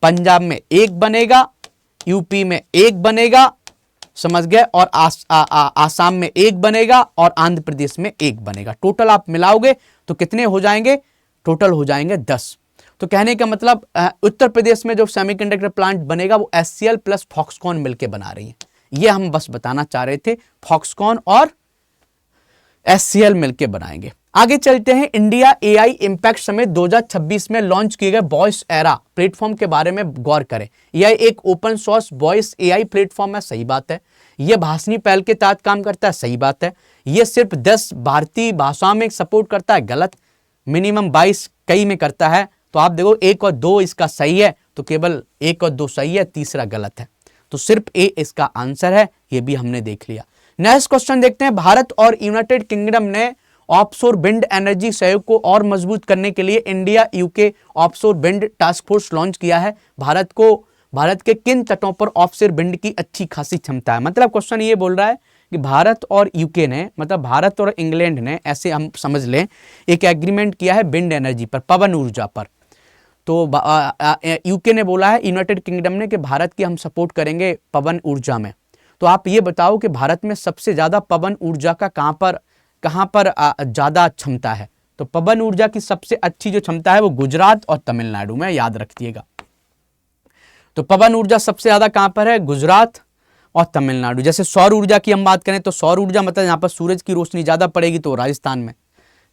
पंजाब में 1 बनेगा, यूपी में 1 बनेगा, समझ गए, और आसाम में 1 बनेगा और आंध्र प्रदेश में 1 बनेगा। टोटल आप मिलाओगे तो कितने हो जाएंगे? टोटल हो जाएंगे 10। तो कहने का मतलब उत्तर प्रदेश में जो सेमीकंडक्टर प्लांट बनेगा वो एचसीएल प्लस फॉक्सकॉन मिलकर बना रही है। ये हम बस बताना चाह रहे थे, फॉक्सकॉन और एचसीएल मिलकर बनाएंगे। आगे चलते हैं। इंडिया एआई इंपैक्ट समिट 2026 में लॉन्च किए गए वॉइस एरा प्लेटफॉर्म के बारे में गौर करें। यह एक open source voice AI platform है, सही बात है। यह भाषणी पहल के तहत काम करता है, सही बात है। यह सिर्फ 10 भारतीय भाषाओं में सपोर्ट करता है, गलत। मिनिमम 22 कई में करता है। तो आप देखो 1 और 2 इसका सही है, तो केवल 1 और 2 सही है, तीसरा गलत है। तो सिर्फ ए इसका आंसर है, यह भी हमने देख लिया। नेक्स्ट क्वेश्चन देखते हैं। भारत और यूनाइटेड किंगडम ने ऑफशोर विंड एनर्जी सहयोग को और मजबूत करने के लिए India UK offshore wind task force launch किया है। भारत के किन तटों पर ऑफशोर विंड की अच्छी खासी क्षमता है? मतलब क्वेश्चन ये बोल रहा है कि भारत और यूके ने, मतलब भारत और इंग्लैंड ने, ऐसे हम समझ लें, एक एग्रीमेंट किया है विंड एनर्जी पर, पवन ऊर्जा पर। तो यूके ने बोला है यूनाइटेड किंगडम ने कि भारत की हम सपोर्ट करेंगे पवन ऊर्जा में। तो आप ये बताओ कि भारत में सबसे ज्यादा पवन ऊर्जा का कहां पर ज्यादा क्षमता है? तो पवन ऊर्जा की सबसे अच्छी जो क्षमता है वो गुजरात और तमिलनाडु में, याद रखिएगा। तो पवन ऊर्जा सबसे ज्यादा कहां पर है? गुजरात और तमिलनाडु। जैसे सौर ऊर्जा की हम बात करें तो सौर ऊर्जा मतलब यहां पर सूरज की रोशनी ज्यादा पड़ेगी तो राजस्थान में,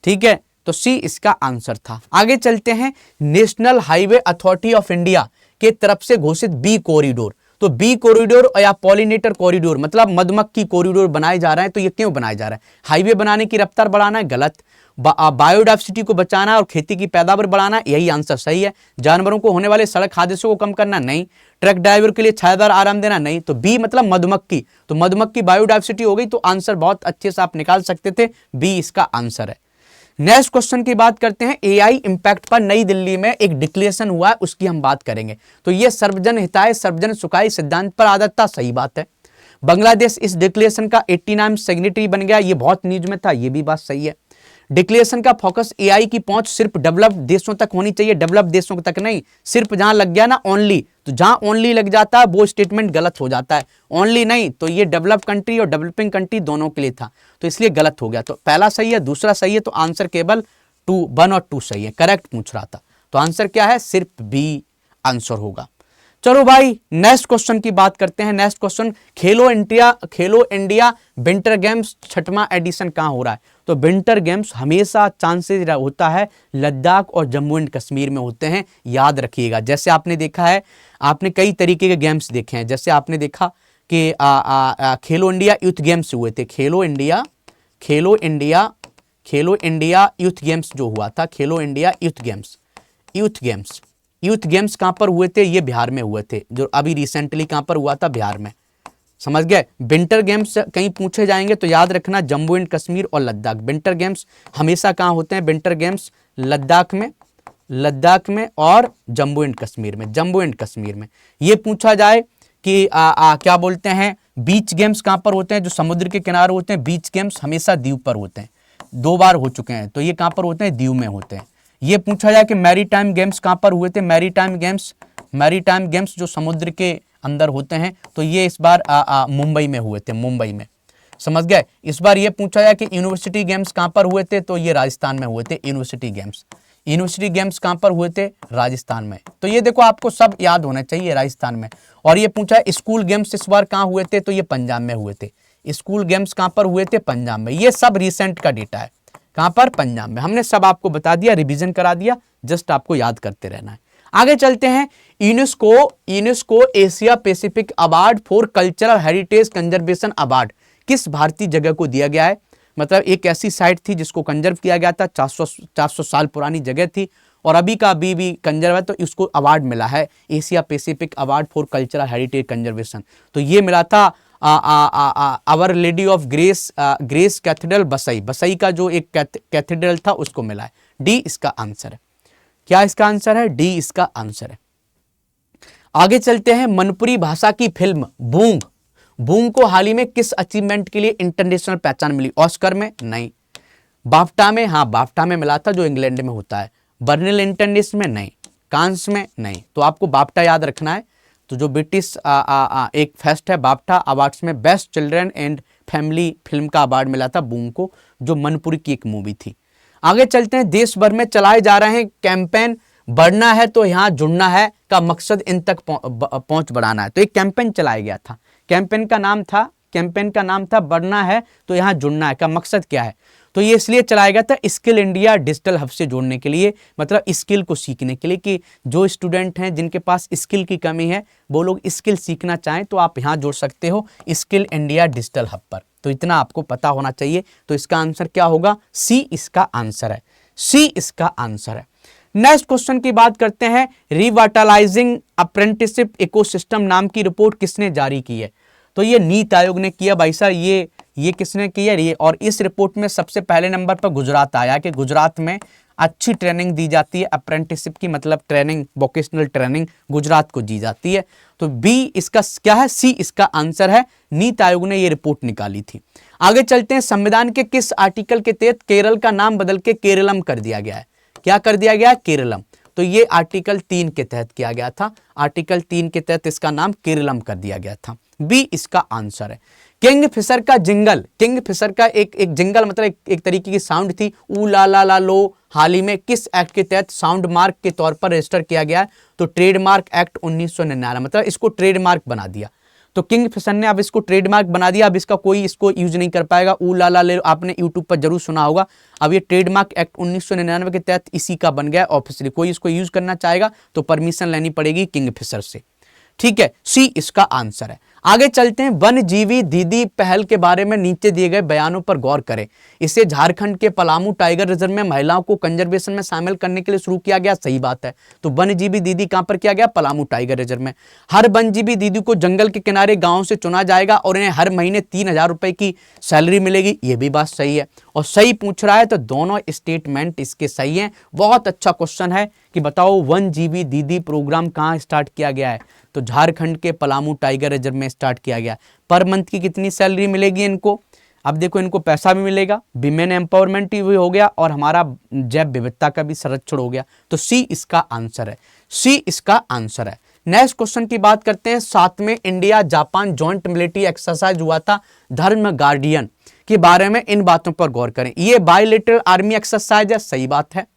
ठीक है। तो सी इसका आंसर था। आगे चलते हैं। National highway authority of India के तरफ से घोषित बी कॉरिडोर। तो बी कॉरिडोर या पॉलिनेटर कॉरिडोर मतलब मधुमक्खी कॉरिडोर बनाए जा रहे हैं। तो ये क्यों बनाए जा रहा है? हाईवे बनाने की रफ्तार बढ़ाना है, गलत। बायोडाइवर्सिटी को बचाना और खेती की पैदावार बढ़ाना, यही आंसर सही है। जानवरों को होने वाले सड़क हादसों को कम करना, नहीं। ट्रक ड्राइवर के लिए छायादार आराम देना, नहीं। तो बी मतलब मधुमक्खी। तो मधुमक्खी बायोडाइवर्सिटी हो गई, तो आंसर बहुत अच्छे से आप निकाल सकते थे, बी इसका आंसर है। नेक्स्ट क्वेश्चन की बात करते हैं। एआई इंपैक्ट पर नई दिल्ली में एक डिक्लेरेशन हुआ है, उसकी हम बात करेंगे। तो यह सर्वजन हिताय सर्वजन सुखाय सिद्धांत पर आधारित था, सही बात है। बांग्लादेश इस डिक्लेरेशन का 89 सिग्नेटरी बन गया, ये बहुत न्यूज में था, ये भी बात सही है। डिक्लेरेशन का फोकस एआई की पहुंच सिर्फ डेवलप्ड देशों तक होनी चाहिए, डेवलप्ड देशों तक नहीं। सिर्फ जहां लग गया ना ओनली, तो जहां ओनली लग जाता है वो स्टेटमेंट गलत हो जाता है। ओनली नहीं, तो ये डेवलप्ड कंट्री और डेवलपिंग कंट्री दोनों के लिए था, तो इसलिए गलत हो गया। तो पहला सही है, दूसरा सही है, तो आंसर केवल 1 और 2 सही है। करेक्ट पूछ रहा था, तो आंसर क्या है? सिर्फ बी आंसर होगा। चलो भाई नेक्स्ट क्वेश्चन की बात करते हैं। नेक्स्ट क्वेश्चन, खेलो इंडिया विंटर गेम्स 6वां एडिशन कहां हो रहा है? तो विंटर गेम्स हमेशा चांसेस होता है लद्दाख और जम्मू एंड कश्मीर में होते हैं, याद रखिएगा। जैसे आपने देखा है, आपने कई तरीके के गेम्स देखे हैं। जैसे आपने देखा कि खेलो इंडिया यूथ गेम्स हुए थे, खेलो इंडिया यूथ गेम्स जो हुआ था, खेलो इंडिया यूथ गेम्स कहां पर हुए थे? ये बिहार में हुए थे, जो अभी रिसेंटली कहां पर हुआ था? बिहार में, समझ गए। विंटर गेम्स कहीं पूछे जाएंगे तो याद रखना जम्मू एंड कश्मीर और लद्दाख। विंटर गेम्स हमेशा कहां होते हैं? विंटर गेम्स लद्दाख में और जम्मू एंड कश्मीर में। ये पूछा जाए कि क्या बोलते हैं, बीच गेम्स कहाँ पर होते हैं, जो समुद्र के किनारे होते हैं बीच गेम्स हमेशा द्वीप पर होते हैं, 2 बार हो चुके हैं, तो ये कहाँ पर होते हैं, द्वीप में होते हैं। ये पूछा जाए कि मैरीटाइम गेम्स कहाँ पर हुए थे, मैरीटाइम गेम्स जो समुद्र के अंदर होते हैं, तो ये इस बार मुंबई में हुए थे, मुंबई में, समझ गए। इस बार ये पूछा जाए कि यूनिवर्सिटी गेम्स कहाँ पर हुए थे, तो ये राजस्थान में हुए थे। यूनिवर्सिटी गेम्स कहाँ पर हुए थे, राजस्थान में। तो ये देखो आपको सब याद होना चाहिए, राजस्थान में। और ये पूछा है स्कूल गेम्स इस बार कहाँ हुए थे, तो ये पंजाब में हुए थे। स्कूल गेम्स कहाँ पर हुए थे, पंजाब में। ये सब रिसेंट का डेटा है, कहाँ पर, पंजाब में। हमने सब आपको बता दिया, रिवीजन करा दिया, जस्ट आपको याद करते रहना है। आगे चलते हैं। UNESCO Asia Pacific award for cultural heritage conservation award किस भारतीय जगह को दिया गया है। मतलब एक ऐसी साइट थी जिसको कंजर्व किया गया था, 400 साल पुरानी जगह थी और अभी का अभी भी कंजर्व है, तो इसको अवार्ड मिला है, Asia Pacific award for cultural heritage conservation. तो ये मिला था our lady of grace cathedral Bassein का जो एक कैथेड्रल था उसको मिला है। डी इसका आंसर है। क्या इसका आंसर है, डी इसका आंसर है। आगे चलते हैं। मनपुरी भाषा की फिल्म बूंग को हाल ही में किस अचीवमेंट के लिए इंटरनेशनल पहचान मिली, ऑस्कर में, नहीं। बाफ्टा में, हाँ बाफ्टा में मिला था जो इंग्लैंड में होता है। बर्निल इंटरनेशनल में नहीं, कांस में नहीं। तो आपको बाफ्टा याद रखना है। तो जो ब्रिटिश एक फेस्ट है बाफ्टा अवार्ड्स में best children and family film का अवार्ड मिला था बूंग को, जो मनपुरी की एक मूवी थी। आगे चलते हैं। देश भर में चलाए जा रहे हैं कैंपेन बढ़ना है तो यहाँ जुड़ना है का मकसद इन तक पहुंच बढ़ाना है। तो एक कैंपेन चलाया गया था, कैंपेन का नाम था बढ़ना है तो यहाँ जुड़ना है का मकसद क्या है, तो ये इसलिए चलाया गया था स्किल इंडिया डिजिटल हब से जोड़ने के लिए, मतलब स्किल को सीखने के लिए कि जो स्टूडेंट हैं जिनके पास स्किल की कमी है वो लोग स्किल सीखना चाहें तो आप यहाँ जोड़ सकते हो स्किल इंडिया डिजिटल हब पर। तो इतना आपको पता होना चाहिए। तो इसका आंसर क्या होगा, सी इसका आंसर है, सी इसका आंसर है। नेक्स्ट क्वेश्चन की बात करते हैं। रिवाइटलाइजिंग अप्रेंटिसशिप इकोसिस्टम नाम की रिपोर्ट किसने जारी की है, तो ये नीति आयोग ने किया भाई साहब। ये किसने किया ये, और इस रिपोर्ट में सबसे पहले नंबर पर गुजरात आया कि गुजरात में अच्छी ट्रेनिंग दी जाती है अप्रेंटिसशिप की, मतलब ट्रेनिंग वोकेशनल ट्रेनिंग गुजरात को दी जाती है। तो बी इसका क्या है, सी इसका आंसर है। नीति आयोग ने ये रिपोर्ट निकाली थी। आगे चलते हैं। संविधान के किस आर्टिकल के तहत केरल का नाम बदल के केरलम कर दिया गया है, क्या कर दिया गया, केरलम। तो ये आर्टिकल 3 के तहत किया गया था, आर्टिकल 3 के तहत इसका नाम केरलम कर दिया गया था। बी इसका आंसर है। किंगफिशर का एक जिंगल मतलब एक तरीके की साउंड थी, ऊ ला ला ला लो, हाल ही में किस एक्ट के तहत साउंड मार्क के तौर पर रजिस्टर किया गया है, तो ट्रेडमार्क एक्ट 1999, मतलब इसको ट्रेडमार्क बना दिया। तो किंगफिशर ने अब इसको ट्रेडमार्क बना दिया, अब इसका कोई इसको यूज नहीं कर पाएगा। ऊ ला ला ले आपने यूट्यूब पर जरूर सुना होगा। अब ये ट्रेडमार्क एक्ट 1999 के तहत इसी का बन गया ऑफिशियली। कोई इसको यूज करना चाहेगा तो परमिशन लेनी पड़ेगी किंगफिशर से, ठीक है। सी इसका आंसर है। आगे चलते हैं। वन्यजीवी दीदी पहल के बारे में नीचे दिए गए बयानों पर गौर करें। इसे झारखंड के पलामू टाइगर रिजर्व में महिलाओं को कंजर्वेशन में शामिल करने के लिए शुरू किया गया, सही बात है। तो वन्यजीवी दीदी कहां पर किया गया, पलामू टाइगर रिजर्व में। हर वन्यजीवी दीदी को जंगल के किनारे गांव से चुना जाएगा और इन्हें हर महीने 3000 रुपए की सैलरी मिलेगी, ये भी बात सही है। और सही पूछ रहा है तो दोनों स्टेटमेंट इसके सही हैं। बहुत अच्छा क्वेश्चन है कि बताओ वन्यजीवी दीदी प्रोग्राम कहां स्टार्ट किया गया है, तो झारखंड के पलामू टाइगर रिजर्व में स्टार्ट किया गया। पर मंथ की कितनी सैलरी मिलेगी इनको, अब देखो इनको पैसा भी मिलेगा, विमेन एम्पावरमेंट भी हो गया और हमारा जैव विविधता का भी संरक्षण हो गया। तो सी इसका आंसर है, सी इसका आंसर है। नेक्स्ट क्वेश्चन की बात करते हैं। 7वें India Japan joint military exercise हुआ था धर्म गार्डियन के बारे में, इन बातों पर गौर करें। ये बायलैटरल आर्मी एक्सरसाइज है, सही बात है।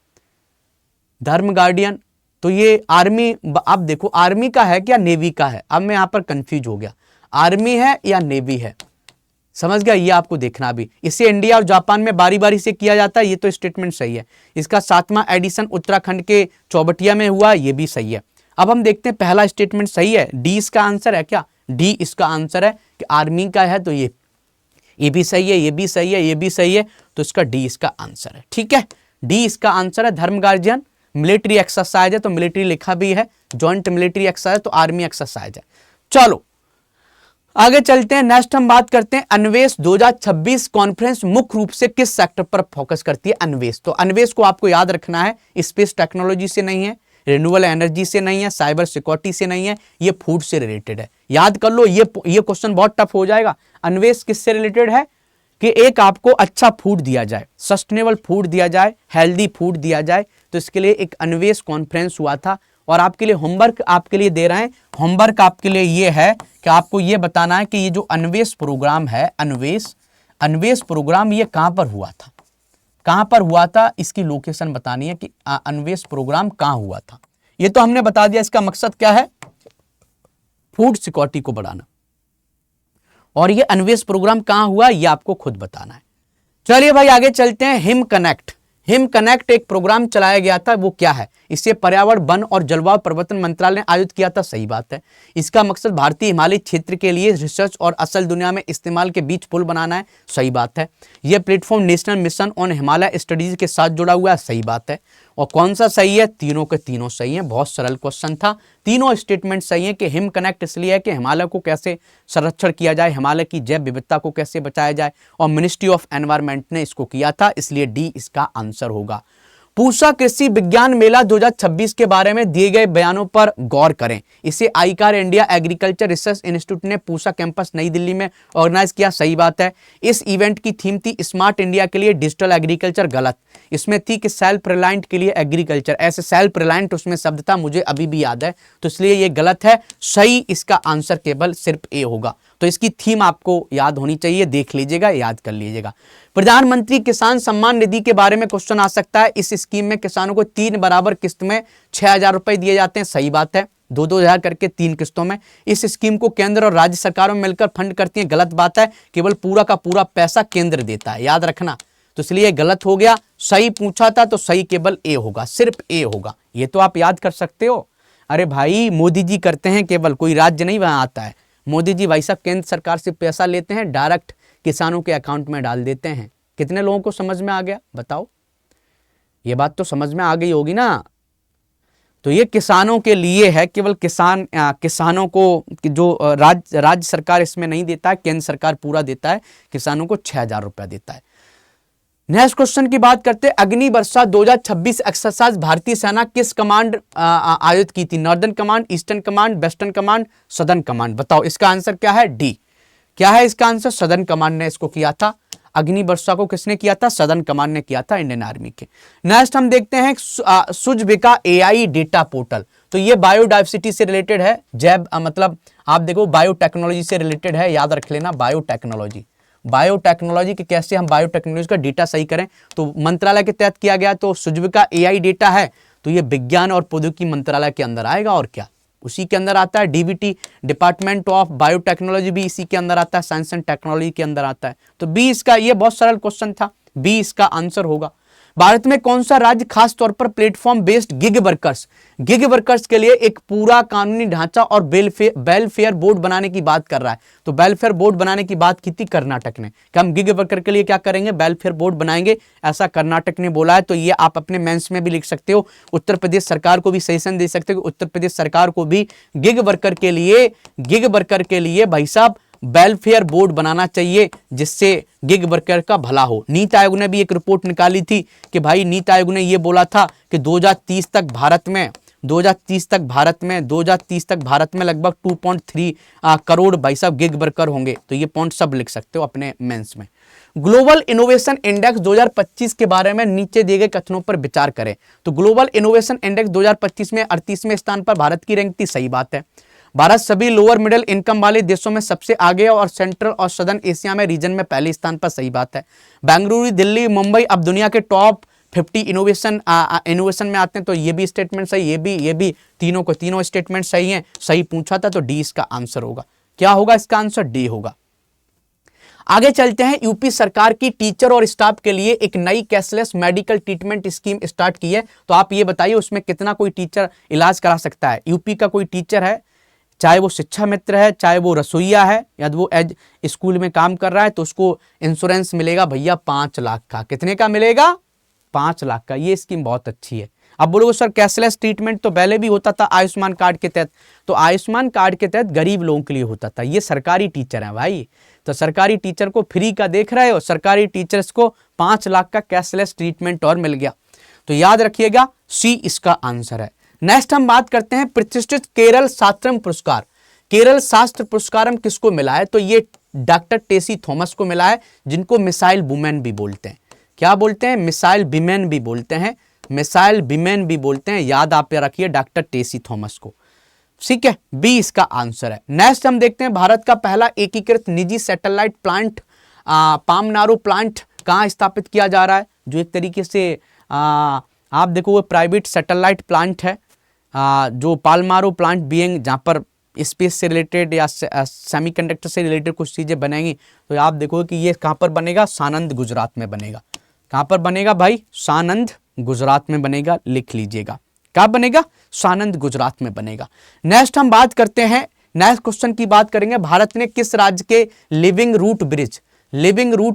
धर्म गार्डियन तो ये आर्मी, अब देखो आर्मी का है क्या नेवी का है, अब मैं यहां पर कंफ्यूज हो गया, आर्मी है या नेवी है, समझ गया, ये आपको देखना भी। इसे इंडिया और जापान में बारी बारी से किया जाता है, ये तो स्टेटमेंट सही है। इसका 7वां एडिशन उत्तराखंड के चौबटिया में हुआ, ये भी सही है। अब हम देखते हैं पहला स्टेटमेंट सही है, डी इसका आंसर है क्या, डी इसका आंसर है कि आर्मी का है, तो ये भी सही है, ये भी सही है, ये भी सही है, तो इसका डी इसका आंसर है, ठीक है। डी इसका आंसर है। धर्म गार्जियन मिलिट्री एक्सरसाइज है तो मिलिट्री लिखा भी है, जॉइंट मिलिट्री एक्सरसाइज तो आर्मी एक्सरसाइज है। चलो आगे चलते हैं। नेक्स्ट हम बात करते हैं अन्वेष 2026 कॉन्फ्रेंस मुख्य रूप से किस सेक्टर पर फोकस करती है, अन्वेष। तो अन्वेष को आपको याद रखना है, स्पेस टेक्नोलॉजी से नहीं है, रिन्यूएबल एनर्जी से नहीं है, साइबर सिक्योरिटी से नहीं है, ये फूड से रिलेटेड है। याद कर लो, ये क्वेश्चन बहुत टफ हो जाएगा। अन्वेष किससे रिलेटेड है कि एक आपको अच्छा फूड दिया जाए, सस्टेनेबल फूड दिया जाए, हेल्दी फूड दिया जाए, तो इसके लिए एक अन्वेष कॉन्फ्रेंस हुआ था। और आपके लिए होमवर्क आपके लिए दे रहे हैं। होमवर्क आपके लिए ये है कि आपको ये बताना है कि ये जो अन्वेष प्रोग्राम है, अन्वेष प्रोग्राम ये कहां पर हुआ था, कहां पर हुआ था, इसकी लोकेशन बतानी है कि अन्वेष प्रोग्राम कहां हुआ था। ये तो हमने बता दिया, इसका मकसद क्या है, फूड सिक्योरिटी को बढ़ाना। और ये अन्वेष प्रोग्राम कहां हुआ ये आपको खुद बताना है। चलिए भाई आगे चलते हैं। हिम कनेक्ट एक प्रोग्राम चलाया गया था, वो क्या है? इसे पर्यावरण, वन और जलवायु परिवर्तन मंत्रालय ने आयोजित किया था। सही बात है। इसका मकसद भारतीय हिमालय क्षेत्र के लिए रिसर्च और असल दुनिया में इस्तेमाल के बीच पुल बनाना है। सही बात है। यह platform national mission on Himalaya studies के साथ जुड़ा हुआ है। सही बात है। और कौन सा सही है? तीनों के तीनों सही हैं। बहुत सरल क्वेश्चन था, तीनों स्टेटमेंट सही है। कि हिम कनेक्ट इसलिए है कि हिमालय को कैसे संरक्षण किया जाए, हिमालय की जैव विविधता को कैसे बचाया जाए, और मिनिस्ट्री ऑफ एनवायरमेंट ने इसको किया था, इसलिए डी इसका आंसर होगा। पूसा कृषि विज्ञान मेला 2026 के बारे में दिए गए बयानों पर गौर करें। इसे आईकार इंडिया एग्रीकल्चर रिसर्च इंस्टीट्यूट ने पूसा कैंपस नई दिल्ली में ऑर्गेनाइज किया। सही बात है। इस इवेंट की थीम थी स्मार्ट इंडिया के लिए डिजिटल एग्रीकल्चर। गलत। इसमें थी कि सेल्फ रिलायंट के लिए एग्रीकल्चर। ऐसे सेल्फ रिलायंट उसमें शब्द था, मुझे अभी भी याद है, तो इसलिए ये गलत है। सही इसका आंसर केवल सिर्फ ए होगा। तो इसकी थीम आपको याद होनी चाहिए, देख लीजिएगा, याद कर लीजिएगा। प्रधानमंत्री किसान सम्मान निधि के बारे में क्वेश्चन आ सकता है। इस स्कीम में किसानों को 3 बराबर किस्त में 6,000 रुपए दिए जाते हैं। सही बात है। 2-2 हजार करके 3 किस्तों में। इस स्कीम को केंद्र और राज्य सरकारों में मिलकर फंड करती हैं। गलत बात है। केवल पूरा का पूरा पैसा केंद्र देता है, याद रखना। तो इसलिए गलत हो गया। सही पूछा था तो सही केवल ए होगा, सिर्फ ए होगा। ये तो आप याद कर सकते हो। अरे भाई मोदी जी करते हैं, केवल कोई राज्य नहीं वहां आता है। मोदी जी भाई साहब केंद्र सरकार से पैसा लेते हैं, डायरेक्ट किसानों के अकाउंट में डाल देते हैं। कितने लोगों को समझ में आ गया बताओ? ये बात तो समझ में आ गई होगी ना। तो ये किसानों के लिए है, केवल किसानों को जो राज्य सरकार इसमें नहीं देता है, केंद्र सरकार पूरा देता है। किसानों को 6,000 रुपया देता है। नेक्स्ट क्वेश्चन की बात करते हैं। अग्नि वर्षा 2026 एक्सरसाइज भारतीय सेना किस कमांड आयोजित की थी? Northern command, eastern command, western command, southern command. बताओ इसका आंसर क्या है? डी। क्या है इसका आंसर? सदर्न कमांड ने इसको किया था। अग्नि वर्षा को किसने किया था? सदर्न कमांड ने किया था, इंडियन आर्मी के। नेक्स्ट हम देखते हैं सुजविका एआई डेटा पोर्टल। तो ये बायोडाइवर्सिटी से रिलेटेड है, जैव मतलब आप देखो बायोटेक्नोलॉजी से रिलेटेड है, याद रख लेना। बायोटेक्नोलॉजी कि कैसे हम बायोटेक्नोलॉजी का डेटा सही करें, तो मंत्रालय के तहत किया गया। तो सुजविका एआई डेटा है, तो ये विज्ञान और प्रौद्योगिकी मंत्रालय के अंदर आएगा, और क्या उसी के अंदर आता है। डीबीटी डिपार्टमेंट ऑफ बायोटेक्नोलॉजी भी इसी के अंदर आता है, साइंस एंड टेक्नोलॉजी के अंदर आता है। तो बी इसका, ये बहुत सरल क्वेश्चन था, बी इसका आंसर होगा। भारत में कौन सा राज्य खास तौर पर प्लेटफॉर्म बेस्ड गिग वर्कर्स के लिए एक पूरा कानूनी ढांचा और वेलफेयर बोर्ड बनाने की बात कर रहा है? तो वेलफेयर बोर्ड बनाने की बात की थी कर्नाटक ने कि हम गिग वर्कर के लिए क्या करेंगे, वेलफेयर बोर्ड बनाएंगे, ऐसा कर्नाटक ने बोला है। तो ये आप अपने मेंस में भी लिख सकते हो। उत्तर प्रदेश सरकार को भी सजेशन दे सकते हो, उत्तर प्रदेश सरकार को भी गिग वर्कर के लिए भाई साहब वेलफेयर बोर्ड बनाना चाहिए, जिससे गिग वर्कर का भला हो। नीति आयोग ने भी एक रिपोर्ट निकाली थी कि भाई नीति आयोग ने ये बोला था कि 2030 तक भारत में लगभग 2.3 करोड़ भाई साहब गिग वर्कर होंगे। तो ये पॉइंट सब लिख सकते हो अपने मेंस में। ग्लोबल इनोवेशन इंडेक्स 2025 के बारे में नीचे दिए गए कथनों पर विचार करें। तो ग्लोबल इनोवेशन इंडेक्स 2025 में 38वें स्थान पर भारत की रैंक थी। सही बात है। भारत सभी लोअर मिडिल इनकम वाले देशों में सबसे आगे और सेंट्रल और सदर्न एशिया में रीजन में पहले स्थान पर। सही बात है। बेंगलुरु, दिल्ली, मुंबई अब दुनिया के टॉप 50 इनोवेशन में आते हैं। तो ये भी स्टेटमेंट सही, ये भी तीनों स्टेटमेंट सही हैं। सही पूछा था तो डी इसका आंसर होगा। क्या होगा इसका आंसर? डी होगा। आगे चलते हैं। यूपी सरकार की टीचर और स्टाफ के लिए एक नई cashless medical treatment scheme start की है। तो आप ये बताइए उसमें कितना कोई टीचर इलाज करा सकता है? यूपी का कोई टीचर है, चाहे वो शिक्षा मित्र है, चाहे वो रसोईया है, या वो एज स्कूल में काम कर रहा है, तो उसको इंश्योरेंस मिलेगा भैया 5 लाख का। कितने का मिलेगा? 5 लाख का। ये स्कीम बहुत अच्छी है। अब बोलोगे सर कैशलेस ट्रीटमेंट तो पहले भी होता था आयुष्मान कार्ड के तहत। तो आयुष्मान कार्ड के तहत गरीब लोगों के लिए होता था। ये सरकारी टीचर है भाई, तो सरकारी टीचर को फ्री का देख रहे हो, सरकारी टीचर्स को 5 लाख का कैशलेस ट्रीटमेंट और मिल गया। तो याद रखिएगा सी इसका आंसर है। नेक्स्ट हम बात करते हैं प्रतिष्ठित केरल शास्त्रम पुरस्कार। केरल शास्त्र पुरस्कारम किसको मिला है? तो ये डॉक्टर टेसी थॉमस को मिला है, जिनको मिसाइल वुमेन भी बोलते हैं। क्या बोलते हैं? मिसाइल विमेन भी बोलते हैं, मिसाइल विमेन भी बोलते हैं। याद आप रखिए डॉक्टर टेसी थॉमस को। ठीक है, बी इसका आंसर है। नेक्स्ट हम देखते हैं भारत का पहला एकीकृत निजी सैटेलाइट प्लांट पामनारू प्लांट कहाँ स्थापित किया जा रहा है? जो एक तरीके से आप देखो वो प्राइवेट सैटेलाइट प्लांट है, जो पालमारू प्लांट बीइंग, जहाँ पर स्पेस से रिलेटेड या सेमीकंडक्टर से रिलेटेड कुछ चीज़ें बनेंगी। तो आप देखो कि ये कहाँ पर बनेगा? सानंद गुजरात में बनेगा। कहाँ पर बनेगा भाई? सानंद गुजरात में बनेगा, लिख लीजिएगा। कहाँ बनेगा? सानंद गुजरात में बनेगा। नेक्स्ट हम बात करते हैं, नेक्स्ट क्वेश्चन की बात करेंगे। भारत ने किस राज्य के लिविंग रूट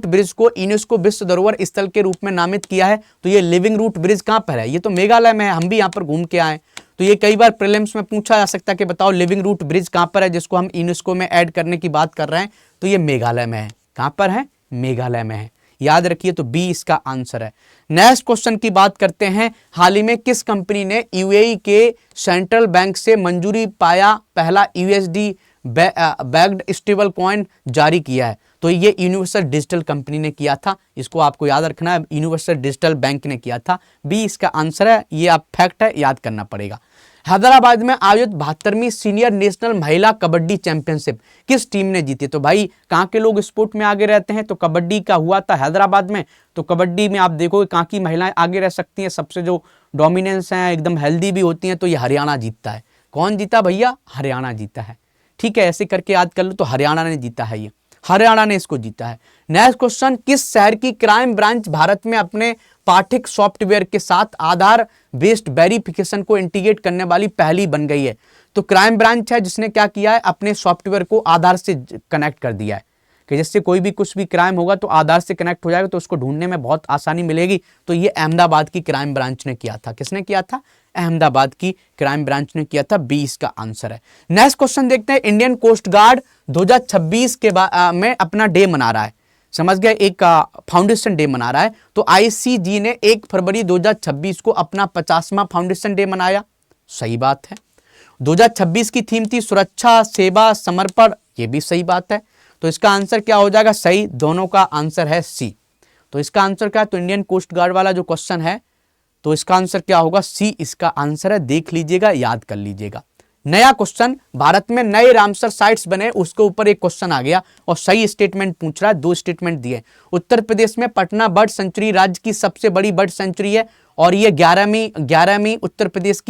ब्रिज को यूनेस्को विश्व धरोहर स्थल के रूप में नामित किया है? तो ये लिविंग रूट ब्रिज कहाँ पर है? ये तो मेघालय में है, हम भी यहाँ पर घूम के आए। तो ये कई बार प्रीलिम्स में पूछा जा सकता है कि बताओ लिविंग रूट ब्रिज कहाँ पर है, जिसको हम यूनेस्को में ऐड करने की बात कर रहे हैं। तो ये मेघालय में है। कहाँ पर है? मेघालय में है। याद रखिए, तो बी इसका आंसर है। नेक्स्ट क्वेश्चन की बात करते हैं। हाल ही में किस कंपनी ने यूएई के सेंट्रल बैंक से मंजूरी पाया पहला यूएसडी बैक्ड स्टेबल कॉइन जारी किया है? तो ये यूनिवर्सल डिजिटल कंपनी ने किया था। इसको आपको याद रखना है, यूनिवर्सल डिजिटल बैंक ने किया था। बी इसका आंसर है। ये आप फैक्ट है, याद करना पड़ेगा। हैदराबाद में आयोजित 72वीं सीनियर नेशनल महिला कबड्डी चैंपियनशिप किस टीम ने जीती? तो भाई कहाँ के लोग स्पोर्ट में आगे रहते हैं? तो कबड्डी का हुआ था हैदराबाद में। तो कबड्डी में आप देखोगे कहाँ की महिलाएं आगे रह सकती हैं, सबसे जो डोमिनेंस हैं, एकदम हेल्दी भी होती हैं। तो ये हरियाणा जीतता है। कौन जीता भैया? हरियाणा जीता है। ठीक है, ऐसे करके याद कर लो। तो हरियाणा ने जीता है, ये हरियाणा ने इसको जीता है। नेक्स्ट क्वेश्चन, किस शहर की क्राइम ब्रांच भारत में अपने पाठिक सॉफ्टवेयर के साथ आधार बेस्ड वेरिफिकेशन को इंटीग्रेट करने वाली पहली बन गई है? तो क्राइम ब्रांच है जिसने क्या किया है, अपने सॉफ्टवेयर को आधार से कनेक्ट कर दिया है कि जिससे कोई भी कुछ भी क्राइम होगा तो आधार से कनेक्ट हो जाएगा, तो उसको ढूंढने में बहुत आसानी मिलेगी। तो ये अहमदाबाद की क्राइम ब्रांच ने किया था। किसने किया था? अहमदाबाद की क्राइम ब्रांच ने किया था। 20 का आंसर है। नेक्स्ट क्वेश्चन देखते हैं। इंडियन कोस्ट गार्ड 2026 के में अपना डे मना रहा है। समझ गए, एक फाउंडेशन डे मना रहा है। तो आईसीजी ने 1 फरवरी 2026 को अपना 50वां फाउंडेशन डे मनाया। सही बात है। 2026 की थीम थी सुरक्षा, सेवा, समर्पण। ये भी सही बात है। तो इसका आंसर क्या हो जाएगा? सही। दोनों का आंसर है सी। तो इसका आंसर क्या है? तो इंडियन कोस्ट गार्ड वाला जो क्वेश्चन है, तो इसका आंसर क्या होगा? सी इसका आंसर है। देख लीजिएगा, याद कर लीजिएगा। नया क्वेश्चन, भारत में नए रामसर साइट्स बने, उसके ऊपर एक क्वेश्चन आ गया और सही स्टेटमेंट पूछ रहा है। 2 स्टेटमेंट दिए। उत्तर प्रदेश में पटना बर्ड सेंचुरी राज्य की सबसे बड़ी बर्ड सेंचुरी है और ये 11वीं उत्तर प्रदेश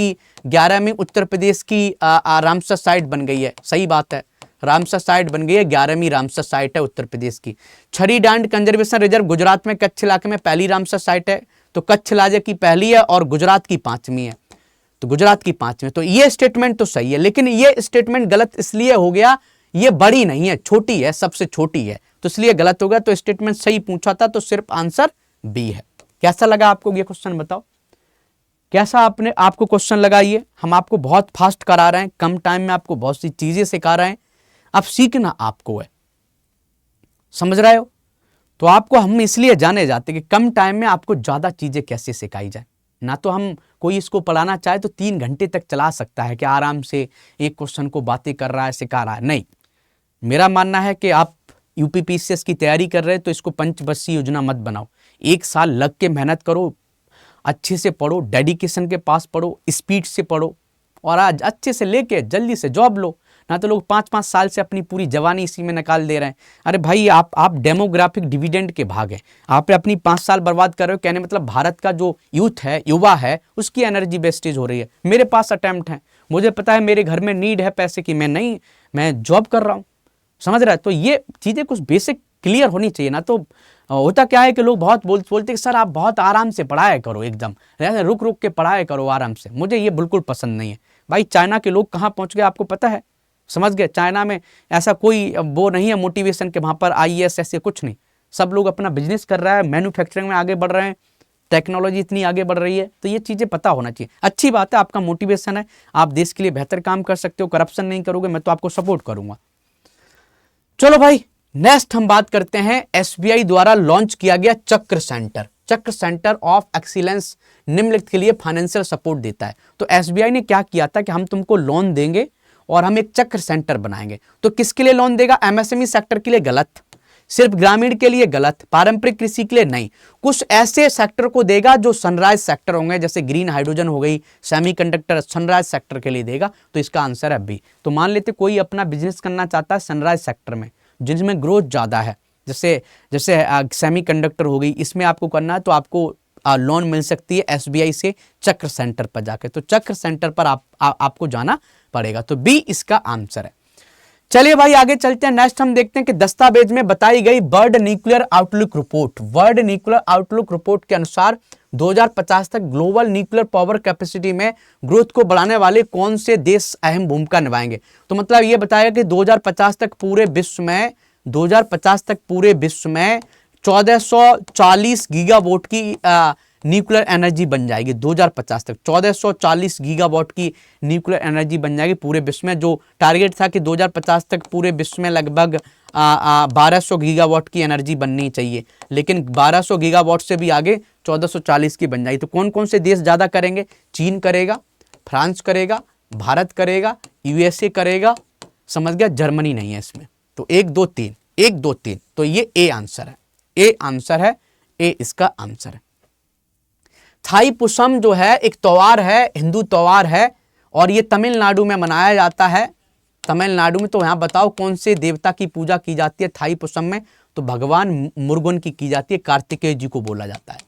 की रामसर साइट बन गई है। सही बात है, रामसर साइट बन गई है, 11वीं रामसर साइट है उत्तर प्रदेश की। छरी डांड कंजर्वेशन रिजर्व गुजरात में कच्छ इलाके में पहली रामसर साइट है। तो कच्छ इलाके की पहली है और गुजरात की 5वीं है। तो गुजरात की 5वीं। तो ये स्टेटमेंट तो सही है, लेकिन ये स्टेटमेंट गलत इसलिए हो गया, ये बड़ी नहीं है, छोटी है, सबसे छोटी है, तो इसलिए गलत हो गया। तो स्टेटमेंट सही पूछा था, तो सिर्फ आंसर बी है। कैसा लगा आपको ये क्वेश्चन? बताओ कैसा आपको क्वेश्चन लगा? ये हम आपको बहुत फास्ट करा रहे हैं, कम टाइम में आपको बहुत सी चीजें सिखा रहे हैं। अब सीखना आपको है, समझ रहे हो? तो आपको हम इसलिए जाने जाते कि कम टाइम में आपको ज्यादा चीजें कैसे सिखाई जाए। ना तो हम कोई इसको पढ़ाना चाहे तो 3 घंटे तक चला सकता है कि आराम से एक क्वेश्चन को बातें कर रहा है, सिखा रहा है। नहीं, मेरा मानना है कि आप यूपीपीसीएस की तैयारी कर रहे हैं तो इसको पंचवर्षीय योजना मत बनाओ। 1 साल लग के मेहनत करो, अच्छे से पढ़ो, डेडिकेशन के पास पढ़ो, स्पीड से पढ़ो और आज अच्छे से लेके जल्दी से जॉब लो। ना तो लोग 5-5 साल से अपनी पूरी जवानी इसी में निकाल दे रहे हैं। अरे भाई, आप डेमोग्राफिक डिविडेंड के भाग हैं। आप अपनी 5 साल बर्बाद कर रहे हो। कहने मतलब भारत का जो यूथ है, युवा है, उसकी एनर्जी वेस्टेज हो रही है। मेरे पास अटेम्प्ट है, मुझे पता है मेरे घर में नीड है पैसे की, मैं जॉब कर रहा हूँ। समझ रहा है? तो ये चीज़ें कुछ बेसिक क्लियर होनी चाहिए। ना तो होता क्या है कि लोग बहुत बोलते कि सर आप बहुत आराम से पढ़ाया करो, एकदम रुक रुक के पढ़ाया करो आराम से। मुझे ये बिल्कुल पसंद नहीं है। भाई चाइना के लोग कहाँ पहुँच गए आपको पता है? समझ गए? चाइना में ऐसा कोई वो नहीं है मोटिवेशन के, वहाँ पर आईएएस ऐसे कुछ नहीं। सब लोग अपना बिजनेस कर रहा है, मैन्युफैक्चरिंग में आगे बढ़ रहे हैं, टेक्नोलॉजी इतनी आगे बढ़ रही है। तो ये चीज़ें पता होना चाहिए। अच्छी बात है, आपका मोटिवेशन है, आप देश के लिए बेहतर काम कर सकते हो, करप्शन नहीं करोगे, मैं तो आपको सपोर्ट करूंगा। चलो भाई, नेक्स्ट हम बात करते हैं एसबीआई द्वारा लॉन्च किया गया चक्र सेंटर। चक्र सेंटर ऑफ एक्सीलेंस निम्नलिखित के लिए फाइनेंशियल सपोर्ट देता है। तो एसबीआई ने क्या किया था कि हम तुमको लोन देंगे और हम एक चक्र सेंटर बनाएंगे। तो किसके लिए लोन देगा? एमएसएमई सेक्टर के लिए गलत, सिर्फ ग्रामीण के लिए गलत, पारंपरिक कृषि के लिए नहीं, कुछ ऐसे सेक्टर को देगा जो सनराइज सेक्टर होंगे, जैसे ग्रीन हाइड्रोजन हो गई, सेमीकंडक्टर, सनराइज सेक्टर के लिए देगा। तो इसका आंसर है बी। तो मान लेते कोई अपना बिजनेस करना चाहता है सनराइज सेक्टर में, जिसमें ग्रोथ ज्यादा है, जैसे जैसे सेमीकंडक्टर हो गई, इसमें आपको करना है तो आपको लोन मिल सकती है एसबीआई से चक्र सेंटर पर जाकर। तो चक्र सेंटर पर आपको जाना पड़ेगा। तो बी इसका आंसर है। चलिए भाई आगे चलते हैं। नेक्स्ट हम देखते हैं कि दस्तावेज में बताई गई world nuclear outlook report, world nuclear outlook report के अनुसार 2050 तक ग्लोबल न्यूक्लियर पावर कैपेसिटी में ग्रोथ को बढ़ाने वाले कौन से देश अहम भूमिका निभाएंगे। तो मतलब ये बताया कि 2050 तक पूरे विश्व में 1440 गीगावाट की न्यूक्लियर एनर्जी बन जाएगी। 2050 तक 1440 गीगावाट की न्यूक्लियर एनर्जी बन जाएगी पूरे विश्व में। जो टारगेट था कि 2050 तक पूरे विश्व में लगभग 1200 गीगावाट की एनर्जी बननी चाहिए, लेकिन 1200 गीगावाट से भी आगे 1440 की बन जाएगी। तो कौन कौन से देश ज़्यादा करेंगे? चीन करेगा, फ्रांस करेगा, भारत करेगा, यूएसए करेगा, समझ गया, जर्मनी नहीं है इसमें। तो 1 2 3, 1 2 3, तो ये ए आंसर है, ए आंसर है, ए इसका आंसर है। थाईपुसम जो है एक त्योहार है, हिंदू त्योहार है, और ये तमिलनाडु में मनाया जाता है। तमिलनाडु में, तो यहां बताओ कौन से देवता की पूजा की जाती है थाईपुसम में? तो भगवान मुरुगन की जाती है, कार्तिकेय जी को बोला जाता है,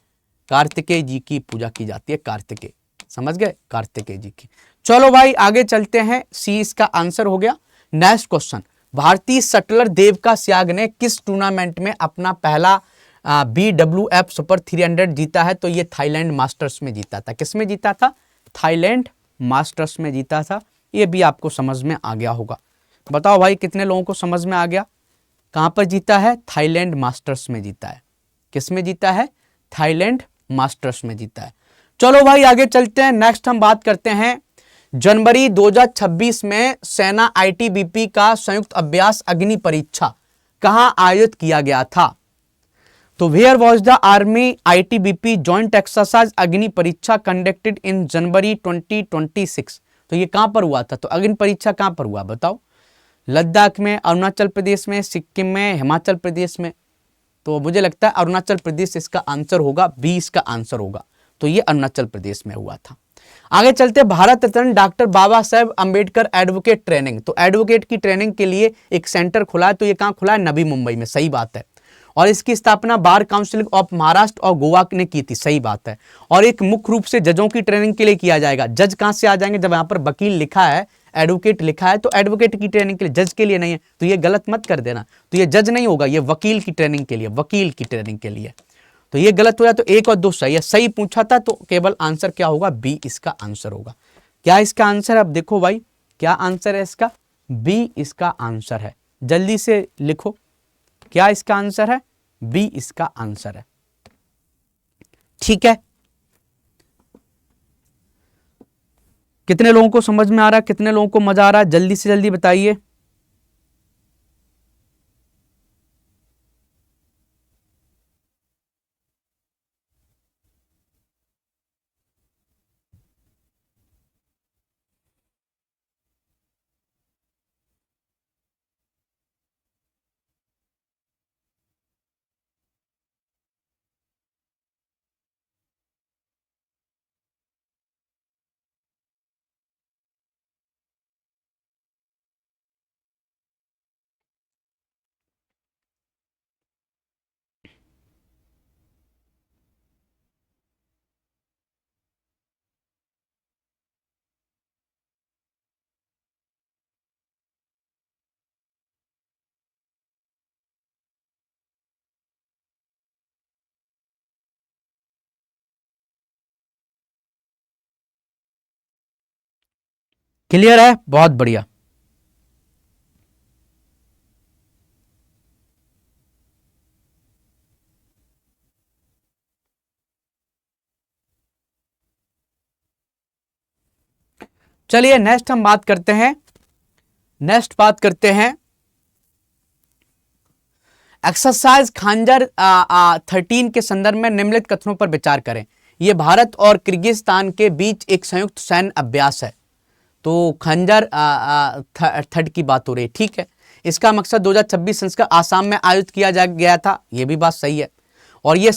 कार्तिकेय जी की पूजा की जाती है, कार्तिकेय, समझ गए, कार्तिकेय जी की। चलो भाई आगे चलते हैं, सी इसका आंसर हो गया। नेक्स्ट क्वेश्चन, भारतीय शटलर देविका सहवाग ने किस टूर्नामेंट में अपना पहला BWF सुपर 300 जीता है? तो ये थाईलैंड मास्टर्स में जीता था। किस में जीता था? थाईलैंड मास्टर्स में जीता था। ये भी आपको समझ में आ गया होगा। बताओ भाई कितने लोगों को समझ में आ गया? कहां पर जीता है? थाईलैंड मास्टर्स में जीता है। किस में जीता है? थाईलैंड मास्टर्स में जीता है। चलो भाई आगे चलते हैं। नेक्स्ट हम बात करते हैं, जनवरी 2026 में सेना ITBP का संयुक्त अभ्यास अग्नि परीक्षा कहां आयोजित किया गया था? तो where was the army ITBP joint exercise Agni Pariksha conducted in जनवरी 2026? तो ये कहां पर हुआ था? तो अग्नि परीक्षा कहां पर हुआ बताओ? लद्दाख में, अरुणाचल प्रदेश में, सिक्किम में, हिमाचल प्रदेश में? तो मुझे लगता है अरुणाचल प्रदेश इसका आंसर होगा, बी इसका आंसर होगा। तो ये अरुणाचल प्रदेश में हुआ था। आगे चलते, Bharat Ratna doctor Baba Saheb Ambedkar advocate training, तो एडवोकेट की ट्रेनिंग के लिए एक सेंटर खुला है। तो ये कहां खुला है? नवी मुंबई में, सही बात है। और इसकी स्थापना बार काउंसिल ऑफ महाराष्ट्र और गोवा ने की थी, सही बात है। और एक मुख्य रूप से जजों की ट्रेनिंग के लिए किया जाएगा। जज कहां से आ जाएंगे? जब यहां पर वकील लिखा है, एडवोकेट लिखा है, तो एडवोकेट की ट्रेनिंग के लिए, जज के लिए नहीं है। तो ये गलत मत कर देना। तो ये जज नहीं होगा, ये वकील की ट्रेनिंग के लिए, वकील की ट्रेनिंग के लिए। तो ये गलत हो जाए। तो 1 और 2 सही है। सही पूछा था तो केवल आंसर क्या होगा? बी इसका आंसर होगा। क्या इसका आंसर? अब देखो भाई क्या आंसर है इसका? बी इसका आंसर है। जल्दी से लिखो, क्या इसका आंसर है? बी इसका आंसर है। ठीक है, कितने लोगों को समझ में आ रहा है? कितने लोगों को मजा आ रहा है? जल्दी से जल्दी बताइए। क्लियर है? बहुत बढ़िया। चलिए नेक्स्ट हम बात करते हैं, नेक्स्ट बात करते हैं एक्सरसाइज खंजर 13 के संदर्भ में निम्नलिखित कथनों पर विचार करें। ये भारत और किर्गिस्तान के बीच एक संयुक्त सैन्य अभ्यास है। तो खंजर थर्ड की बात हो रही है, ठीक है। इसका मकसद 2026 संस्करण आसाम में आयोजित किया गया था, ये भी बात सही है। और ये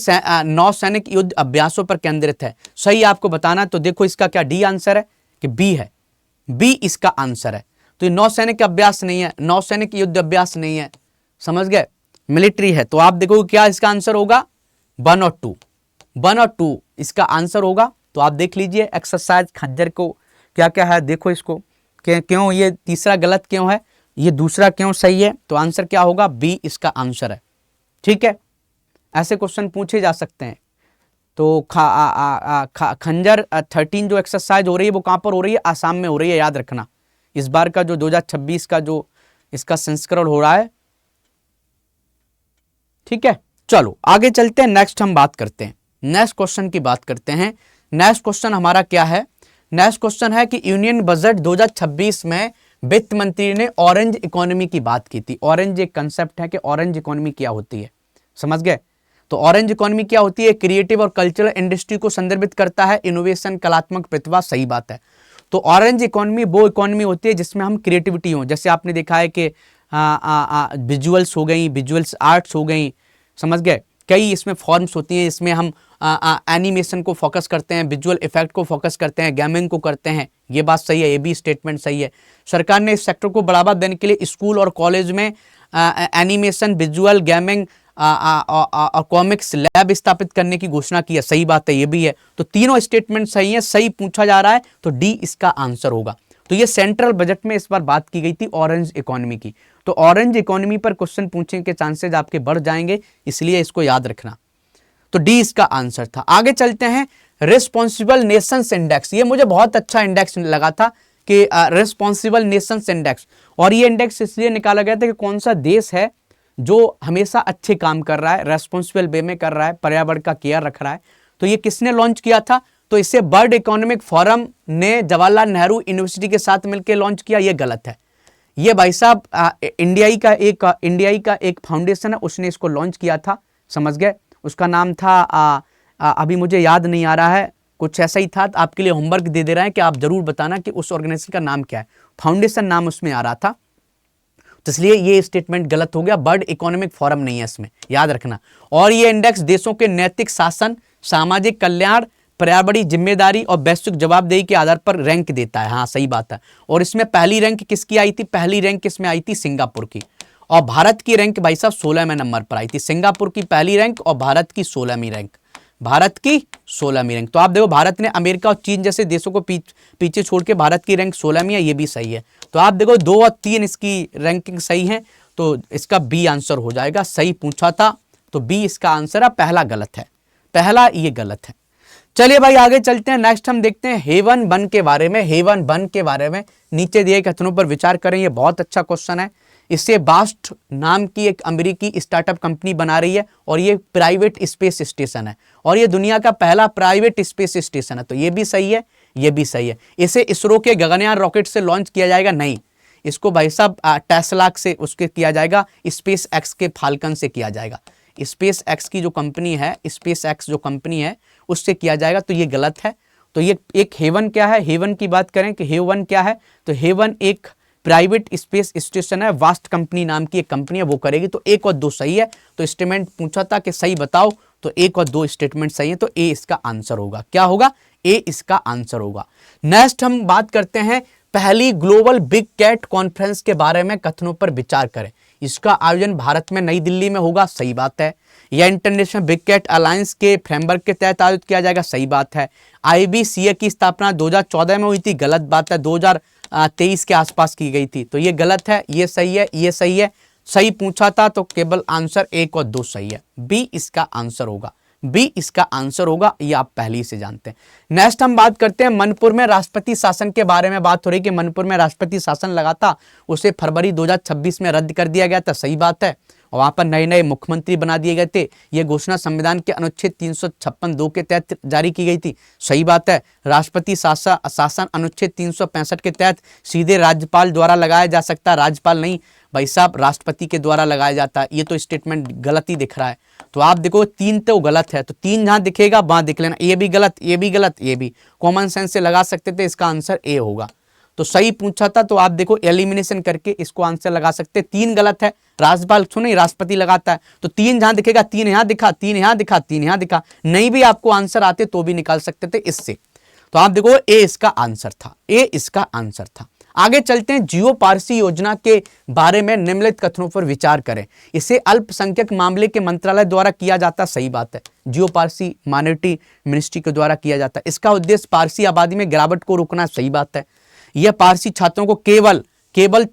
नौसैनिक युद्ध अभ्यासों पर केंद्रित है, सही आपको बताना। तो देखो इसका क्या डी आंसर है कि बी है, बी इसका आंसर है। तो ये नौसैनिक अभ्यास नहीं है, नौसैनिक युद्ध अभ्यास नहीं है, समझ गए, मिलिट्री है। तो आप देखो क्या इसका आंसर होगा, 1 और 2, 1 और 2 इसका आंसर होगा। तो आप देख लीजिए एक्सरसाइज खंजर को क्या क्या है, देखो इसको क्यों ये तीसरा गलत क्यों है, ये दूसरा क्यों सही है। तो आंसर क्या होगा, बी इसका आंसर है, ठीक है। ऐसे क्वेश्चन पूछे जा सकते हैं। तो खंजर 13 जो एक्सरसाइज हो रही है वो कहां पर हो रही है, आसाम में हो रही है, याद रखना। इस बार का जो 2026 का जो इसका संस्करण हो रहा है, ठीक है। चलो आगे चलते हैं, नेक्स्ट हम बात करते हैं, नेक्स्ट क्वेश्चन की बात करते हैं। नेक्स्ट क्वेश्चन हमारा क्या है, नेक्स्ट क्वेश्चन है कि यूनियन बजट 2026 में वित्त मंत्री ने ऑरेंज इकोनॉमी की बात की थी। ऑरेंज एक कंसेप्ट है कि ऑरेंज इकोनॉमी क्या होती है, समझ गए। तो ऑरेंज इकोनॉमी क्या होती है, क्रिएटिव और कल्चरल इंडस्ट्री को संदर्भित करता है, इनोवेशन, कलात्मक प्रतिभा, सही बात है। तो ऑरेंज इकोनॉमी वो इकोनॉमी होती है जिसमें हम क्रिएटिविटी हो, जैसे आपने देखा है कि विजुअल्स हो गई, विजुअल्स आर्ट्स हो गई, समझ गए। कई इसमें फॉर्म्स होती हैं, इसमें हम एनिमेशन को फोकस करते हैं, विजुअल इफेक्ट को फोकस करते हैं, गेमिंग को करते हैं, ये बात सही है, ये भी स्टेटमेंट सही है। सरकार ने इस सेक्टर को बढ़ावा देने के लिए स्कूल और कॉलेज में एनिमेशन, विजुअल, गेमिंग और कॉमिक्स लैब स्थापित करने की घोषणा की है, सही बात है, ये भी है। तो तीनों स्टेटमेंट सही है, सही पूछा जा रहा है, तो डी इसका आंसर होगा। तो ये सेंट्रल बजट में इस बार बात की गई थी ऑरेंज इकोनॉमी की। तो ऑरेंज इकोनॉमी पर क्वेश्चन पूछने के चांसेस आपके बढ़ जाएंगे, इसलिए इसको याद रखना। तो डी इसका आंसर था। आगे चलते हैं, रिस्पॉन्सिबल नेशंस इंडेक्स, ये मुझे बहुत अच्छा इंडेक्स लगा था कि रिस्पॉन्सिबल नेशंस इंडेक्स। और ये इंडेक्स इसलिए निकाला गया था कि कौन सा देश है जो हमेशा अच्छे काम कर रहा है, रेस्पॉन्सिबल वे में कर रहा है, पर्यावरण का केयर रख रहा है। तो ये किसने लॉन्च किया था, तो इसे वर्ल्ड इकोनॉमिक फोरम ने जवाहरलाल नेहरू यूनिवर्सिटी के साथ मिलकर लॉन्च किया, ये गलत है। ये भाई साहब इंडियाई का एक फाउंडेशन है, उसने इसको लॉन्च किया था, समझ गए। उसका नाम था अभी मुझे याद नहीं आ रहा है, कुछ ऐसा ही था। तो आपके लिए होमवर्क दे रहे हैं कि आप जरूर बताना कि उस ऑर्गेनाइजेशन का नाम क्या है, फाउंडेशन नाम उसमें आ रहा था। तो इसलिए ये स्टेटमेंट गलत हो गया, वर्ल्ड इकोनॉमिक फोरम नहीं है इसमें, याद रखना। और ये इंडेक्स देशों के नैतिक शासन, सामाजिक कल्याण, पर्यावरणीय जिम्मेदारी और वैश्विक जवाबदेही के आधार पर रैंक देता है, हाँ सही बात है। और इसमें पहली रैंक किसकी आई थी, पहली रैंक इसमें आई थी सिंगापुर की। और भारत की रैंक भाई साहब 16वें नंबर पर आई थी, सिंगापुर की पहली रैंक और भारत की 16वीं रैंक, भारत की 16वीं रैंक। तो आप देखो भारत ने अमेरिका और चीन जैसे देशों को पीछे छोड़ के भारत की रैंक 16वीं है, ये भी सही है। तो आप देखो 2 और 3 इसकी रैंकिंग सही है, तो इसका बी आंसर हो जाएगा, सही पूछा था तो बी इसका आंसर है, पहला गलत है, पहला ये गलत है। चलिए भाई आगे चलते हैं, नेक्स्ट हम देखते हैं हेवन वन के बारे में। हेवन वन के बारे में नीचे दिए कथनों पर विचार करें, ये बहुत अच्छा क्वेश्चन है। इससे बास्ट नाम की एक अमेरिकी स्टार्टअप कंपनी बना रही है और ये प्राइवेट स्पेस स्टेशन है और ये दुनिया का पहला प्राइवेट स्पेस स्टेशन है, तो ये भी सही है, ये भी सही है। इसे इसरो के गगनयान रॉकेट से लॉन्च किया जाएगा, नहीं, इसको भाई साहब टेस्ला से उसके किया जाएगा, स्पेस एक्स के फाल्कन से किया जाएगा। स्पेस एक्स की जो कंपनी है, स्पेस एक्स जो कंपनी है उससे किया जाएगा, तो ये गलत है। तो ये एक हेवन क्या है, हेवन की बात करें कि हेवन क्या है, तो हेवन एक प्राइवेट स्पेस स्टेशन है, वास्ट कंपनी नाम की एक कंपनी है, वो करेगी। तो 1 और 2 सही है। तो स्टेटमेंट पूछा था कि सही बताओ, तो 1 और 2 स्टेटमेंट सही है, तो ए इसका आंसर होगा। क्या होगा, ए इसका आंसर होगा। नेक्स्ट हम बात करते हैं पहली ग्लोबल बिग कैट कॉन्फ्रेंस के बारे में, कथनों पर विचार करें। इसका आयोजन भारत में नई दिल्ली में होगा, सही बात है। यह इंटरनेशनल बिग कैट अलायंस के फ्रेमवर्क के तहत आयोजित किया जाएगा, सही बात है। IBCA की स्थापना 2014 में हुई थी, गलत बात है, 2023 के आसपास की गई थी, तो ये गलत है, ये सही है, ये सही है। सही पूछा था तो केवल आंसर 1 और 2 सही है, बी इसका आंसर होगा, बी इसका आंसर होगा, ये आप पहले ही से जानते हैं। नेक्स्ट हम बात करते हैं मणिपुर में राष्ट्रपति शासन के बारे में। बात हो रही कि मणिपुर में राष्ट्रपति शासन लगा था, उसे फरवरी 2026 में रद्द कर दिया गया था, सही बात है। और वहां पर नए नए मुख्यमंत्री बना दिए गए थे। यह घोषणा संविधान के अनुच्छेद 356(2) के तहत जारी की गई थी, सही बात है। राष्ट्रपति शासन अनुच्छेद 365 के तहत सीधे राज्यपाल द्वारा लगाया जा सकता है, राज्यपाल नहीं भाई साहब राष्ट्रपति के द्वारा लगाया जाता है, ये तो स्टेटमेंट गलत ही दिख रहा है। तो आप देखो 3 तो गलत है, तो 3 जहां दिखेगा वहां देख लेना, ये भी गलत, ये भी गलत, ये भी। कॉमन सेंस से लगा सकते थे, इसका आंसर ए होगा। तो सही पूछा था, तो आप देखो एलिमिनेशन करके इसको आंसर लगा सकते। 3 गलत है, राज्यपाल सुनिए राष्ट्रपति लगाता है, तो 3 जहां दिखेगा, 3 यहां दिखा, 3 यहां दिखा, 3 यहां दिखा, नहीं भी आपको आंसर आते तो भी निकाल सकते थे इससे। तो आप देखो ए इसका आंसर था, ए इसका आंसर था। आगे चलते हैं, जियो पारसी योजना के बारे में निम्नलिखित कथनों पर विचार करें। इसे अल्पसंख्यक मामले के मंत्रालय द्वारा किया जाता, सही बात है। जियो पारसी माइनॉरिटी मिनिस्ट्री के द्वारा किया जाता है। इसका उद्देश्य पारसी आबादी में गिरावट को रोकना, सही बात है। यह पारसी छात्रों को केवल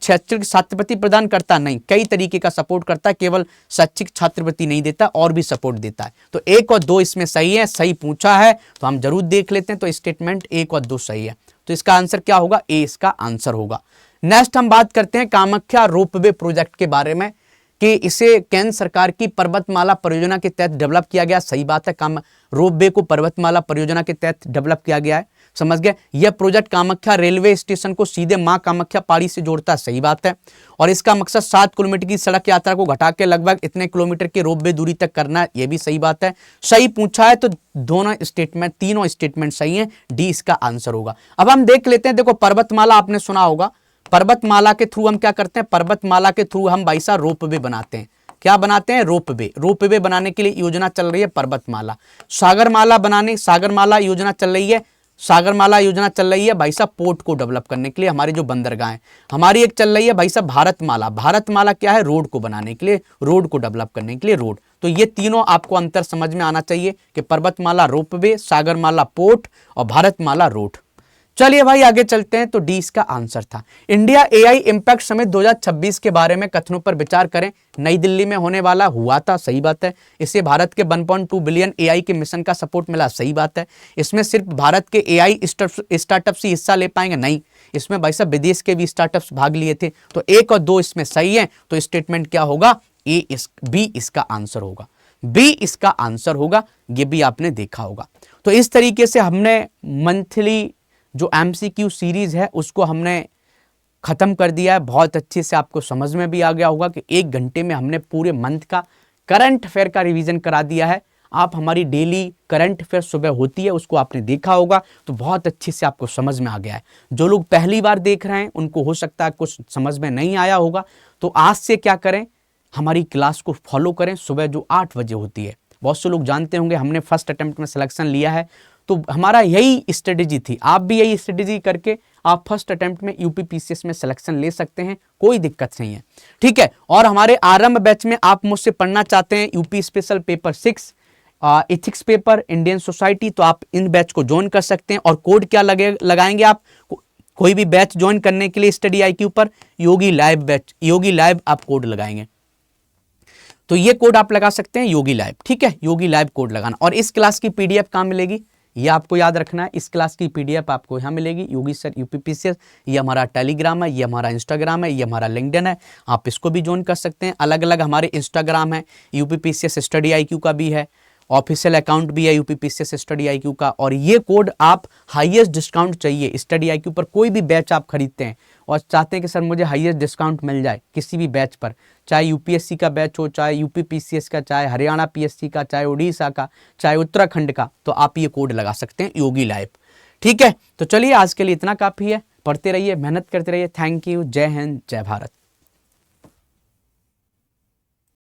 शैक्षिक छात्रवृत्ति प्रदान करता नहीं, कई तरीके का सपोर्ट करता है, केवल शैक्षिक छात्रवृत्ति नहीं देता और भी सपोर्ट देता है। तो 1 और 2 इसमें सही है, सही पूछा है तो हम जरूर देख लेते हैं। तो स्टेटमेंट 1 और 2 सही है, तो इसका आंसर क्या होगा, ए इसका आंसर होगा। नेक्स्ट हम बात करते हैं कामाख्या रोपवे प्रोजेक्ट के बारे में कि इसे केंद्र सरकार की पर्वतमाला परियोजना के तहत डेवलप किया गया, सही बात है। रोपवे को पर्वतमाला परियोजना के तहत डेवलप किया गया है, समझ गए। यह प्रोजेक्ट कामाख्या रेलवे स्टेशन को सीधे मां कामाख्या पहाड़ी से जोड़ता है, सही बात है। और इसका मकसद 7 किलोमीटर की सड़क यात्रा को घटा के लगभग इतने किलोमीटर की रोपवे दूरी तक करना है, यह भी सही बात है। सही पूछा है तो दोनों स्टेटमेंट, तीनों स्टेटमेंट सही है, डी इसका आंसर होगा। अब हम देख लेते हैं, देखो पर्वतमाला आपने सुना होगा, पर्वतमाला के थ्रू हम क्या करते हैं, पर्वतमाला के थ्रू हम भाई साहब रोपवे बनाते हैं। क्या बनाते हैं, रोपवे। रोपवे बनाने के लिए योजना चल रही है पर्वतमाला। सागरमाला योजना चल रही है, सागरमाला योजना चल रही है भाई साहब पोर्ट को डेवलप करने के लिए, हमारी जो बंदरगाह है। हमारी एक चल रही है भाई साहब भारतमाला। भारतमाला क्या है, रोड को बनाने के लिए, रोड को डेवलप करने के लिए, रोड। तो ये तीनों आपको अंतर समझ में आना चाहिए कि पर्वतमाला रोपवे, सागरमाला पोर्ट और भारतमाला रोड। चलिए भाई आगे चलते हैं, तो डी इसका आंसर था। इंडिया एआई इंपैक्ट समिट 2026 के बारे में कथनों पर विचार करें। नई दिल्ली में होने वाला हुआ था, सही बात है। इससे भारत के 1.2 बिलियन एआई के मिशन का सपोर्ट मिला, सही बात है। इसमें सिर्फ भारत के एआई स्टार्टअप्स ही हिस्सा ले पाएंगे, नहीं, इसमें भाई साहब विदेश के भी स्टार्टअप्स भाग लिए थे। तो 1 और 2 इसमें सही है, तो स्टेटमेंट क्या होगा, बी इसका आंसर होगा, बी इसका आंसर होगा। ये भी आपने देखा होगा। तो इस तरीके से हमने मंथली जो एमसीक्यू सीरीज है उसको हमने खत्म कर दिया है। बहुत अच्छे से आपको समझ में भी आ गया होगा कि 1 घंटे में हमने पूरे मंथ का करंट अफेयर का रिवीजन करा दिया है। आप हमारी डेली करंट अफेयर सुबह होती है, उसको आपने देखा होगा, तो बहुत अच्छे से आपको समझ में आ गया है। जो लोग पहली बार देख रहे हैं उनको हो सकता है कुछ समझ में नहीं आया होगा, तो आज से क्या करें, हमारी क्लास को फॉलो करें, सुबह जो 8 बजे होती है। बहुत से लोग जानते होंगे हमने फर्स्ट अटेम्प्ट में सिलेक्शन लिया है, तो हमारा यही स्ट्रेटेजी थी। आप भी यही स्ट्रेटेजी करके आप फर्स्ट अटेम्प्ट में यूपीपीसीएस में सिलेक्शन ले सकते हैं, कोई दिक्कत नहीं है, ठीक है। और हमारे आरंभ बैच में आप मुझसे पढ़ना चाहते हैं UP special paper 6, ethics paper, Indian society, तो आप इन बैच को ज्वाइन कर सकते हैं। और कोड क्या लगाएंगे आप, कोई भी बैच ज्वाइन करने के लिए स्टडी IQ पर योगी लाइव बैच, योगी लाइव आप कोड लगाएंगे, तो ये कोड आप लगा सकते हैं योगी लाइव, ठीक है, योगी लाइव कोड लगाना। और इस क्लास की PDF कहाँ मिलेगी, ये आपको याद रखना है। इस क्लास की PDF आपको यहाँ मिलेगी, योगी सर यूपीपीसीएस। ये हमारा टेलीग्राम है, ये हमारा इंस्टाग्राम है, ये हमारा लिंक्डइन है, आप इसको भी ज्वाइन कर सकते हैं। अलग अलग हमारे इंस्टाग्राम है, यूपीपीसीएस स्टडी IQ का भी है, ऑफिशियल अकाउंट भी है यूपीपीसीएस स्टडी IQ का। और ये कोड आप हाईएस्ट डिस्काउंट चाहिए स्टडी IQ पर, कोई भी बैच आप खरीदते हैं और चाहते हैं कि सर मुझे हाईएस्ट डिस्काउंट मिल जाए किसी भी बैच पर, चाहे यूपीएससी का बैच हो, चाहे यूपीपीसीएस का, चाहे हरियाणा PSC का, चाहे उड़ीसा का, चाहे उत्तराखंड का, तो आप ये कोड लगा सकते हैं योगी लाइव, ठीक है। तो चलिए आज के लिए इतना काफ़ी है, पढ़ते रहिए, मेहनत करते रहिए। थैंक यू, जय हिंद, जय भारत।